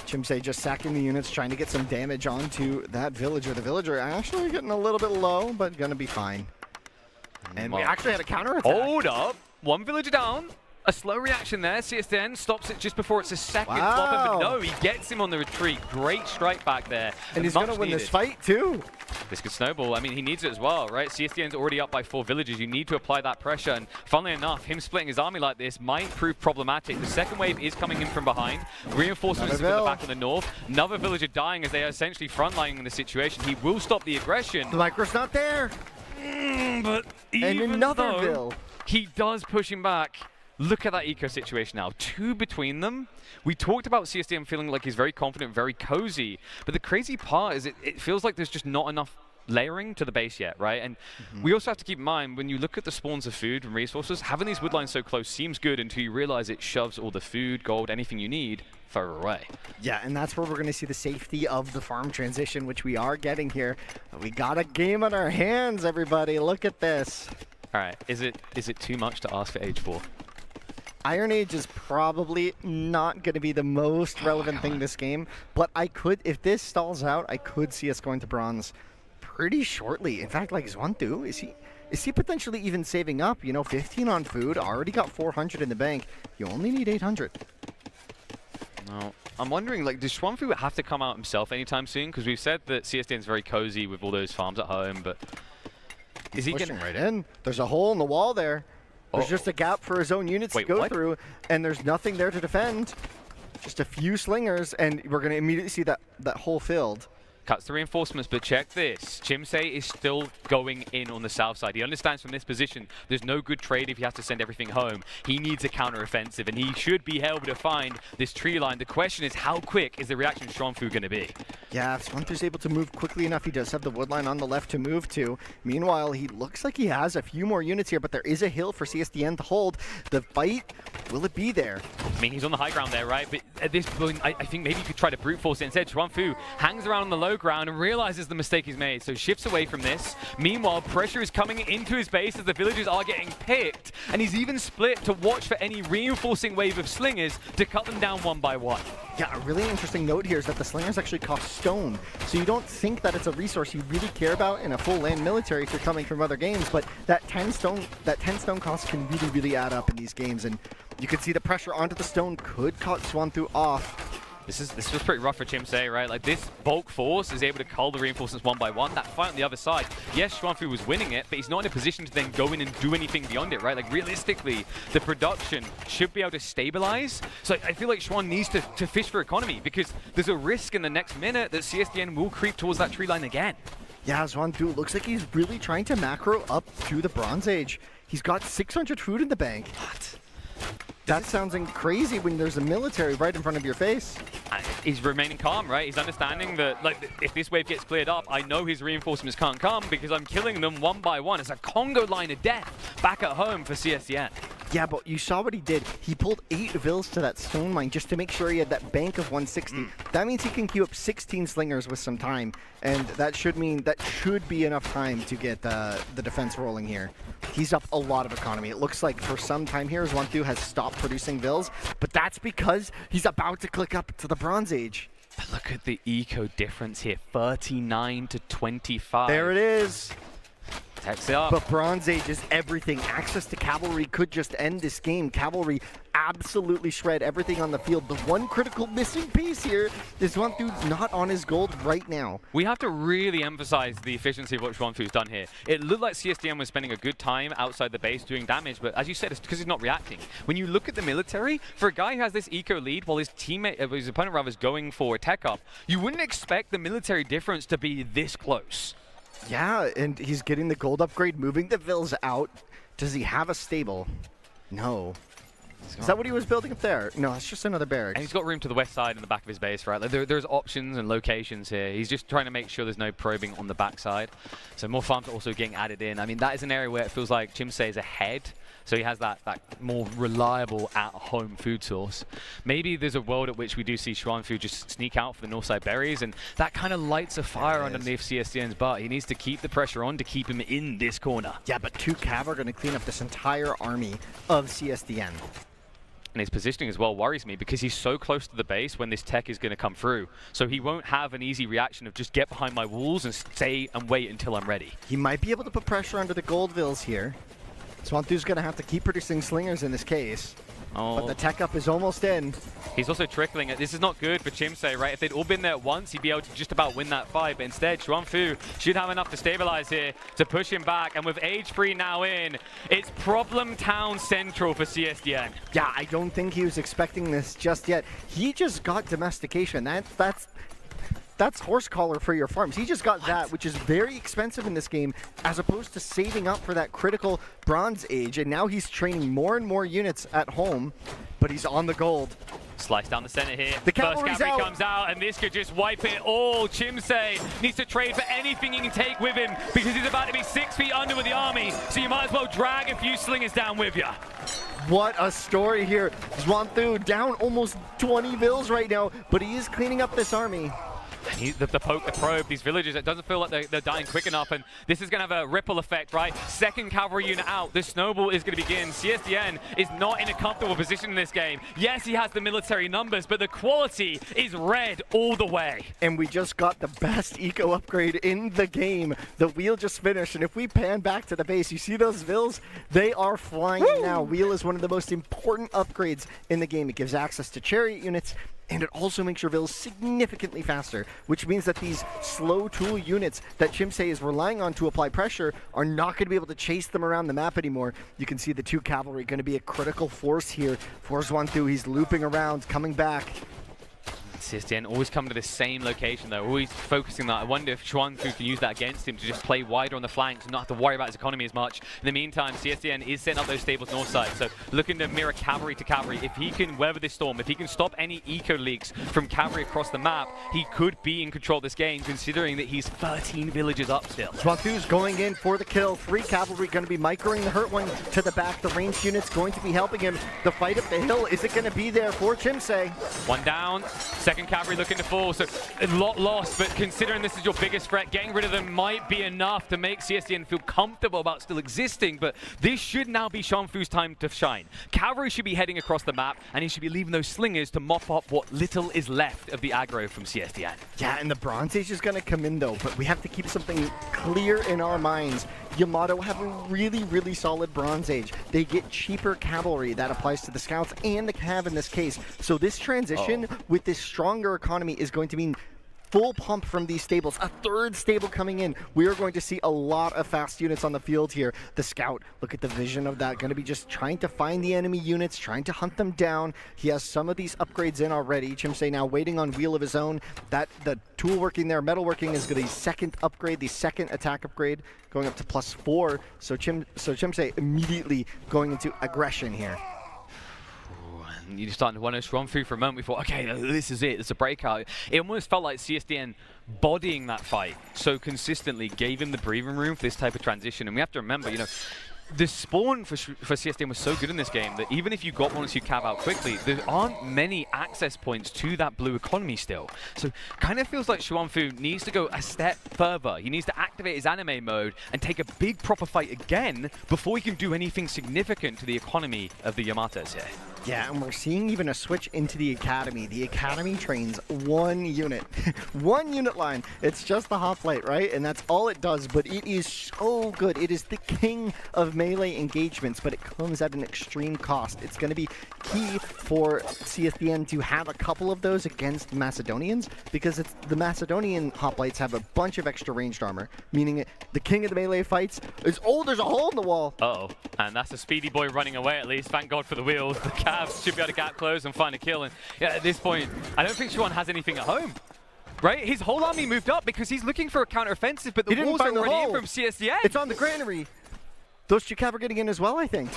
Chimse just sacking the units, trying to get some damage onto that villager. The villager actually getting a little bit low, but going to be fine. And we actually had a counter attack. Hold up. One villager down. A slow reaction there. CSDN stops it just before it's a second flop, but no, he gets him on the retreat. Great strike back there. And he's going to win this fight too. This could snowball. I mean, he needs it as well, right? CSDN's already up by 4 villages. You need to apply that pressure. And funnily enough, him splitting his army like this might prove problematic. The second wave is coming in from behind. Reinforcements from the back of the north. Another villager dying as they are essentially frontlining the situation. He will stop the aggression. The micro's not there. But and another vill. He does push him back. Look at that eco situation now. 2 between them. We talked about CSDN feeling like he's very confident, very cozy. But the crazy part is it feels like there's just not enough layering to the base yet, right? And we also have to keep in mind, when you look at the spawns of food and resources, having these woodlines so close seems good until you realize it shoves all the food, gold, anything you need further away. Yeah, and that's where we're going to see the safety of the farm transition, which we are getting here. We got a game on our hands, everybody. Look at this. All right, is it too much to ask for Age 4? Iron Age is probably not going to be the most relevant thing this game, but I could, if this stalls out, I could see us going to bronze pretty shortly. In fact, like Xuan, is he potentially even saving up? You know, 15 on food, already got 400 in the bank. You only need 800. No, I'm wondering, like, does Xuan have to come out himself anytime soon? Because we've said that CSDN's very cozy with all those farms at home, but is he pushing right in? There's a hole in the wall there. There's just a gap for his own units to go through, and there's nothing there to defend. Just a few slingers, and we're going to immediately see that hole filled. Cuts the reinforcements, but check this. Chimse is still going in on the south side. He understands from this position there's no good trade if he has to send everything home. He needs a counter-offensive, and he should be able to find this tree line. The question is, how quick is the reaction of Xuan going to be? Yeah, if Xuan able to move quickly enough, he does have the wood line on the left to move to. Meanwhile, he looks like he has a few more units here, but there is a hill for CSDN to hold. The fight, will it be there? I mean, he's on the high ground there, right? But at this point, I think maybe you could try to brute force it instead. Xuan hangs around on the low ground and realizes the mistake he's made, so shifts away from this. Meanwhile, pressure is coming into his base as the villagers are getting picked, and he's even split to watch for any reinforcing wave of slingers to cut them down one by one. Yeah, a really interesting note here is that the slingers actually cost stone, so you don't think that it's a resource you really care about in a full land military if you're coming from other games, but that 10 stone cost can really add up in these games, and you can see the pressure onto the stone could cut Xuan off. This was pretty rough for Chimsei, right? Like, this bulk force is able to cull the reinforcements one by one. That fight on the other side, yes, Xuanfu was winning it, but he's not in a position to then go in and do anything beyond it, right? Like, realistically, the production should be able to stabilize. So I feel like Xuan needs to fish for economy, because there's a risk in the next minute that CSDN will creep towards that tree line again. Yeah, Xuanfu looks like he's really trying to macro up to the Bronze Age. He's got 600 food in the bank. What? That sounds crazy when there's a military right in front of your face. He's remaining calm, right? He's understanding that, like, if this wave gets cleared up, I know his reinforcements can't come because I'm killing them one by one. It's a Congo line of death back at home for CSDN. Yeah, but you saw what he did. He pulled 8 vills to that stone mine just to make sure he had that bank of 160. That means he can queue up 16 slingers with some time, and that should mean that should be enough time to get the defense rolling here. He's up a lot of economy. It looks like for some time here, Xuanfu has stopped producing vills, but that's because he's about to click up to the Bronze Age. But look at the eco difference here, 39 to 25. There it is. Techs it up. But Bronze Age is everything. Access to cavalry could just end this game. Cavalry absolutely shred everything on the field. The one critical missing piece here is Xuanfu not on his gold right now. We have to really emphasize the efficiency of what Xuanfu's done here. It looked like CSDN was spending a good time outside the base doing damage, but as you said, it's because he's not reacting. When you look at the military, for a guy who has this eco lead while his opponent rather is going for a tech up, you wouldn't expect the military difference to be this close. Yeah, and he's getting the gold upgrade, moving the vills out. Does he have a stable? No. Is that what he was building up there? No, it's just another barracks. And he's got room to the west side in the back of his base, right? Like there's options and locations here. He's just trying to make sure there's no probing on the backside. So more farms are also getting added in. I mean, that is an area where it feels like Chimsei is ahead. So he has that more reliable at-home food source. Maybe there's a world at which we do see Xuanfu just sneak out for the north side berries, and that kind of lights a fire underneath CSDN's butt. He needs to keep the pressure on to keep him in this corner. Yeah, but 2 cav are going to clean up this entire army of CSDN. And his positioning as well worries me because he's so close to the base when this tech is going to come through. So he won't have an easy reaction of just get behind my walls and stay and wait until I'm ready. He might be able to put pressure under the gold vills here. Xuanfu's going to have to keep producing slingers in this case. Oh. But the tech up is almost in. He's also trickling it. This is not good for Chimsei, right? If they'd all been there once, he'd be able to just about win that fight. But instead, Xuanfu should have enough to stabilize here to push him back. And with age 3 now in, it's problem town central for CSDN. Yeah, I don't think he was expecting this just yet. He just got domestication. That's horse collar for your farms. He just got that, which is very expensive in this game, as opposed to saving up for that critical Bronze Age. And now he's training more and more units at home, but he's on the gold. Slice down the center here. The First cavalry out. comes out, and this could just wipe it all. Chimsei needs to trade for anything he can take with him because he's about to be 6 feet under with the army. So you might as well drag a few slingers down with you. What a story here. Xuanfu down almost 20 vills right now, but he is cleaning up this army. And the poke, the probe, these villagers, it doesn't feel like they're dying quick enough, and this is going to have a ripple effect, right? Second cavalry unit out, the snowball is going to begin. CSDN is not in a comfortable position in this game. Yes, he has the military numbers, but the quality is red all the way. And we just got the best eco upgrade in the game. The wheel just finished, and if we pan back to the base, you see those vills? They are flying now. Wheel is one of the most important upgrades in the game. It gives access to chariot units, and it also makes your vills significantly faster, which means that these slow tool units that Chimsei is relying on to apply pressure are not going to be able to chase them around the map anymore. You can see the 2 cavalry going to be a critical force here for Xuanfu. He's looping around, coming back. CSDN always come to the same location though, always focusing that. I wonder if Xuanfu can use that against him to just play wider on the flanks and not have to worry about his economy as much. In the meantime, CSDN is setting up those stables north side, so looking to mirror cavalry to cavalry. If he can weather this storm, if he can stop any eco leaks from cavalry across the map, he could be in control of this game, considering that he's 13 villages up still. Xuanfu's going in for the kill. 3 cavalry going to be microing the hurt one to the back. The ranged unit's going to be helping him. The fight up the hill, is it going to be there for Chimsei? One down. Second cavalry looking to fall, so a lot lost, but considering this is your biggest threat, getting rid of them might be enough to make CSDN feel comfortable about still existing, but this should now be Xuanfu's time to shine. Cavalry should be heading across the map, and he should be leaving those slingers to mop up what little is left of the aggro from CSDN. Yeah, and the Bronze Age is going to come in though, but we have to keep something clear in our minds. Yamato have a really, really solid Bronze Age. They get cheaper cavalry. That applies to the scouts and the cav in this case. So this transition with this stronger economy is going to mean full pump from these stables, a third stable coming in. We are going to see a lot of fast units on the field here. The scout, look at the vision of that, going to be just trying to find the enemy units, trying to hunt them down. He has some of these upgrades in already. Chimsei now waiting on wheel of his own. That the tool working there, metalworking is the second upgrade, the second attack upgrade, going up to +4. So Chimsei immediately going into aggression here. You're starting to wonder, Xuanfu for a moment, we thought, okay, this is it, it's a breakout. It almost felt like CSDN bodying that fight so consistently gave him the breathing room for this type of transition. And we have to remember, you know, the spawn for CSDN was so good in this game that even if you got one or two cav out quickly, there aren't many access points to that blue economy still. So kind of feels like Xuanfu needs to go a step further. He needs to activate his anime mode and take a big proper fight again before he can do anything significant to the economy of the Yamatos here. Yeah, and we're seeing even a switch into the academy. The academy trains one unit, one unit line. It's just the hoplite, right? And that's all it does, but it is so good. It is the king of melee engagements, but it comes at an extreme cost. It's going to be key for CSDN to have a couple of those against Macedonians, because it's the Macedonian hoplites have a bunch of extra ranged armor, meaning the king of the melee fights is, oh, there's a hole in the wall. Uh-oh, and that's a speedy boy running away at least. Thank God for the wheels. The Cavs should be able to gap close and find a kill. And yeah, at this point, I don't think Xuan has anything at home. Right? His whole army moved up because he's looking for a counter-offensive, but the walls are already in from CSDN. It's on the granary. Those two cav are getting in as well, I think.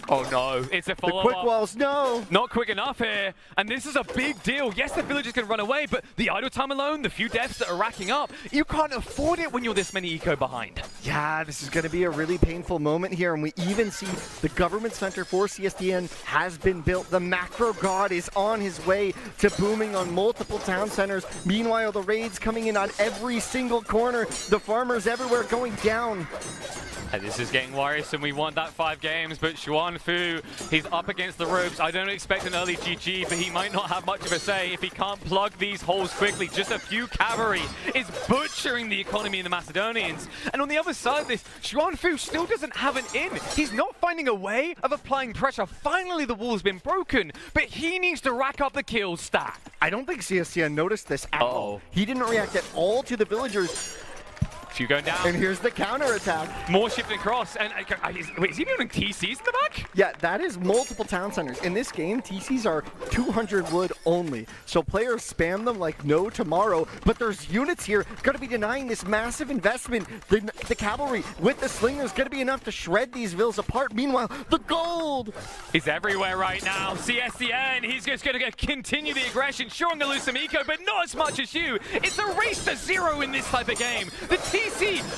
Oh no, it's a follow-up. The quick walls, no! Not quick enough here, and this is a big deal. Yes, the villagers can run away, but the idle time alone, the few deaths that are racking up, you can't afford it when you're this many eco behind. Yeah, this is going to be a really painful moment here, and we even see the government center for CSDN has been built. The macro god is on his way to booming on multiple town centers. Meanwhile, the raids coming in on every single corner. The farmers everywhere going down. This is getting worrisome. We want that 5 games, but Xuanfu, he's up against the ropes. I don't expect an early GG, but he might not have much of a say if he can't plug these holes quickly. Just a few cavalry is butchering the economy of the Macedonians. And on the other side of this, Xuanfu still doesn't have an in. He's not finding a way of applying pressure. Finally, the wall's been broken, but he needs to rack up the kills stat. I don't think CSDN noticed this at all. He didn't react at all to the villagers. Few going down. And here's the counter attack. More shifting across. And wait, is he building TCs in the back? Yeah, that is multiple town centers. In this game, TCs are 200 wood only. So players spam them like no tomorrow. But there's units here going to be denying this massive investment. The cavalry with the slingers going to be enough to shred these villas apart. Meanwhile, the gold is everywhere right now. CSDN, he's just going to continue the aggression. Sure, I'm going to lose some eco, but not as much as you. It's a race to 0 in this type of game. The TC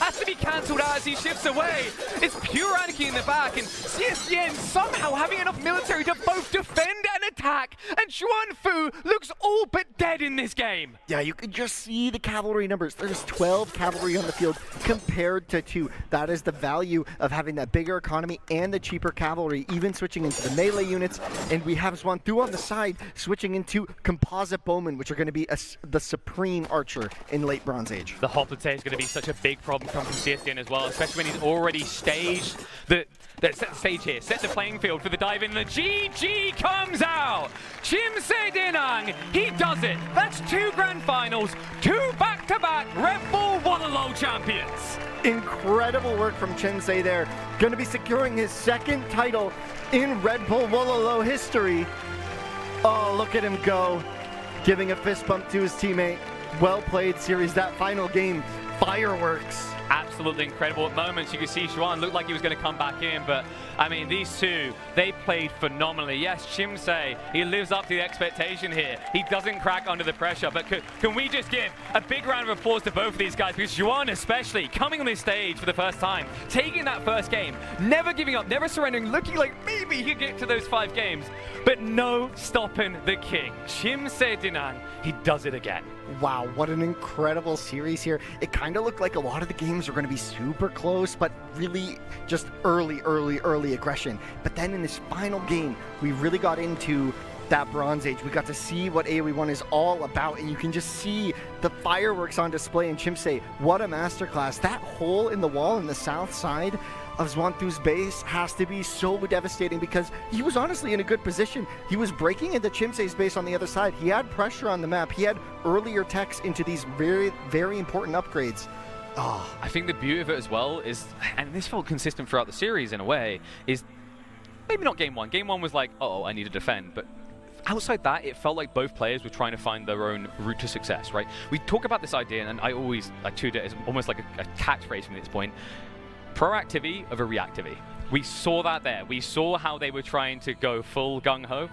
has to be cancelled out as he shifts away. It's pure anarchy in the back, and CSDN somehow having enough military to both defend and attack, and Xuanfu looks all but dead in this game. Yeah, you can just see the cavalry numbers. There's 12 cavalry on the field compared to 2. That is the value of having that bigger economy and the cheaper cavalry, even switching into the melee units. And we have Xuanfu on the side, switching into composite bowmen, which are going to be the supreme archer in late Bronze Age. The hoplite is going to be such a big problem coming from CSDN as well, especially when he's already staged set the stage here, set the playing field for the dive in. The GG comes out. Chimsei Dinang, he does it. That's 2 grand finals, 2 back-to-back Red Bull Wololo champions. Incredible work from Chimsei there. Going to be securing his 2nd title in Red Bull Wololo history. Oh, look at him go. Giving a fist bump to his teammate. Well played, series. That final game, fireworks. Absolutely incredible. At moments, you could see Xuan looked like he was going to come back in, but I mean, these two, they played phenomenally. Yes, Chimsei, he lives up to the expectation here. He doesn't crack under the pressure, but can we just give a big round of applause to both of these guys, because Xuan especially, coming on this stage for the first time, taking that first game, never giving up, never surrendering, looking like maybe he could get to those 5 games, but no stopping the king. Chimsei Dinang, he does it again. Wow, what an incredible series here. It kind of looked like a lot of the games were going to be super close, but really just early aggression. But then in this final game, we really got into that Bronze Age. We got to see what AoE 1 is all about, and you can just see the fireworks on display in Chimse. What a masterclass. That hole in the wall in the south side of Xuanthu's base has to be so devastating because he was honestly in a good position. He was breaking into Chimse's base on the other side. He had pressure on the map. He had earlier techs into these very, very important upgrades. Oh, I think the beauty of it as well is, and this felt consistent throughout the series in a way, is maybe not game one. Game one was like, oh, I need to defend, but outside that, it felt like both players were trying to find their own route to success, right? We talk about this idea, and I always treat it as almost like a catchphrase from this point. Proactivity over reactivity. We saw that there. We saw how they were trying to go full gung-ho.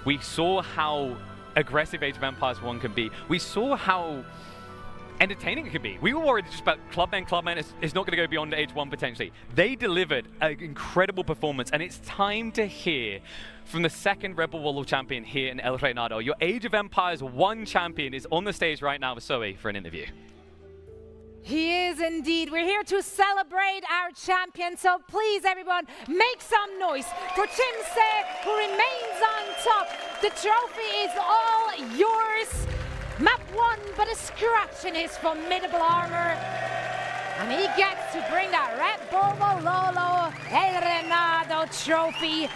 We saw how aggressive Age of Empires 1 can be. We saw how entertaining it could be. We were worried just about Clubmen is not going to go beyond Age 1 potentially. They delivered an incredible performance, and it's time to hear from the second Red Bull Wololo champion here in El Reinado. Your Age of Empires 1 champion is on the stage right now with Zoe for an interview. He is indeed. We're here to celebrate our champion, so please everyone, make some noise for Chimse, who remains on top. The trophy is all yours. Map 1, but a scratch in his formidable armor. And he gets to bring that Red Bull Wololo El Reinado trophy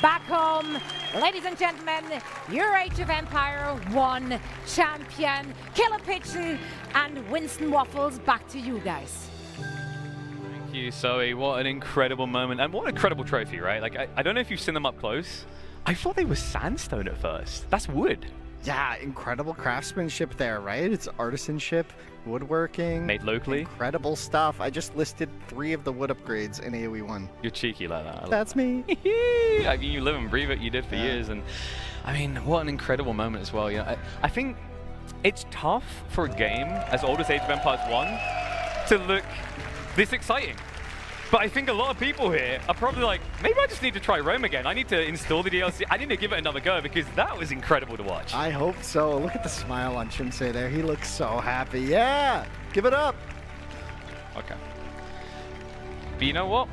back home. Ladies and gentlemen, your Age of Empire 1 champion, Killer Pigeon and Winston Waffles, back to you guys. Thank you, Zoe. What an incredible moment, and what an incredible trophy, right? Like, I don't know if you've seen them up close. I thought they were sandstone at first. That's wood. Yeah, incredible craftsmanship there, right? It's artisanship, woodworking. Made locally. Incredible stuff. I just listed 3 of the wood upgrades in AoE 1. You're cheeky like that. That's me. I mean, you live and breathe it. You did for years. And I mean, what an incredible moment as well. You know, I think it's tough for a game as old as Age of Empires 1 to look this exciting. But I think a lot of people here are probably like, maybe I just need to try Rome again. I need to install the DLC. I need to give it another go because that was incredible to watch. I hope so. Look at the smile on Chimse there. He looks so happy. Yeah, give it up. Okay. But you know what?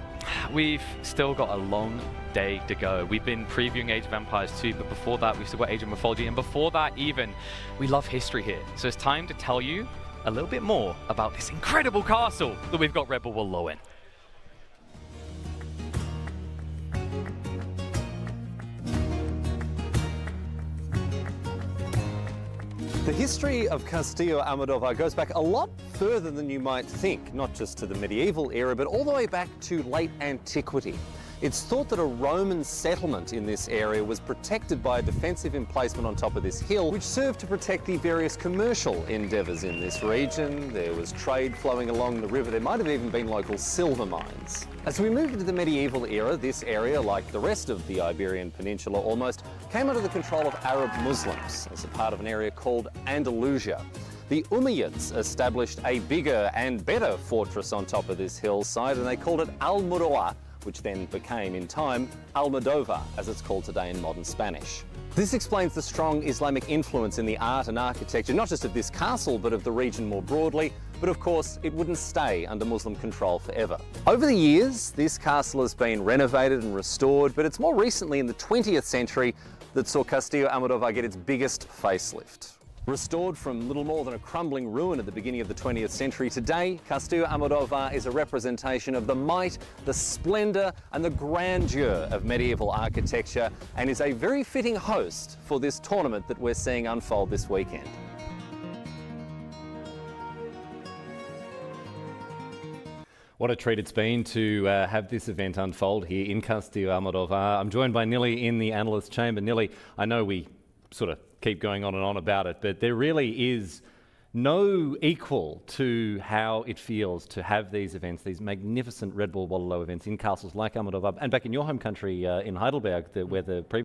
We've still got a long day to go. We've been previewing Age of Empires 2, but before that, we've still got Age of Mythology. And before that even, we love history here. So it's time to tell you a little bit more about this incredible castle that we've got Red Bull Wololo in. The history of Castillo Almodóvar goes back a lot further than you might think, not just to the medieval era, but all the way back to late antiquity. It's thought that a Roman settlement in this area was protected by a defensive emplacement on top of this hill, which served to protect the various commercial endeavours in this region. There was trade flowing along the river. There might have even been local silver mines. As we moved into the medieval era, this area, like the rest of the Iberian Peninsula almost, came under the control of Arab Muslims as a part of an area called Andalusia. The Umayyads established a bigger and better fortress on top of this hillside, and they called it Almodóvar, which then became, in time, Almodóvar, as it's called today in modern Spanish. This explains the strong Islamic influence in the art and architecture, not just of this castle, but of the region more broadly. But of course, it wouldn't stay under Muslim control forever. Over the years, this castle has been renovated and restored, but it's more recently in the 20th century that saw Castillo Almodóvar get its biggest facelift. Restored from little more than a crumbling ruin at the beginning of the 20th century, today Castillo Almodóvar is a representation of the might, the splendour and the grandeur of medieval architecture, and is a very fitting host for this tournament that we're seeing unfold this weekend. What a treat it's been to have this event unfold here in Castillo Almodóvar. I'm joined by Nili in the analyst chamber. Nili, I know we sort of keep going on and on about it, but there really is no equal to how it feels to have these events, these magnificent Red Bull Wololo events in castles like Almodóvar and back in your home country in Heidelberg, where the previous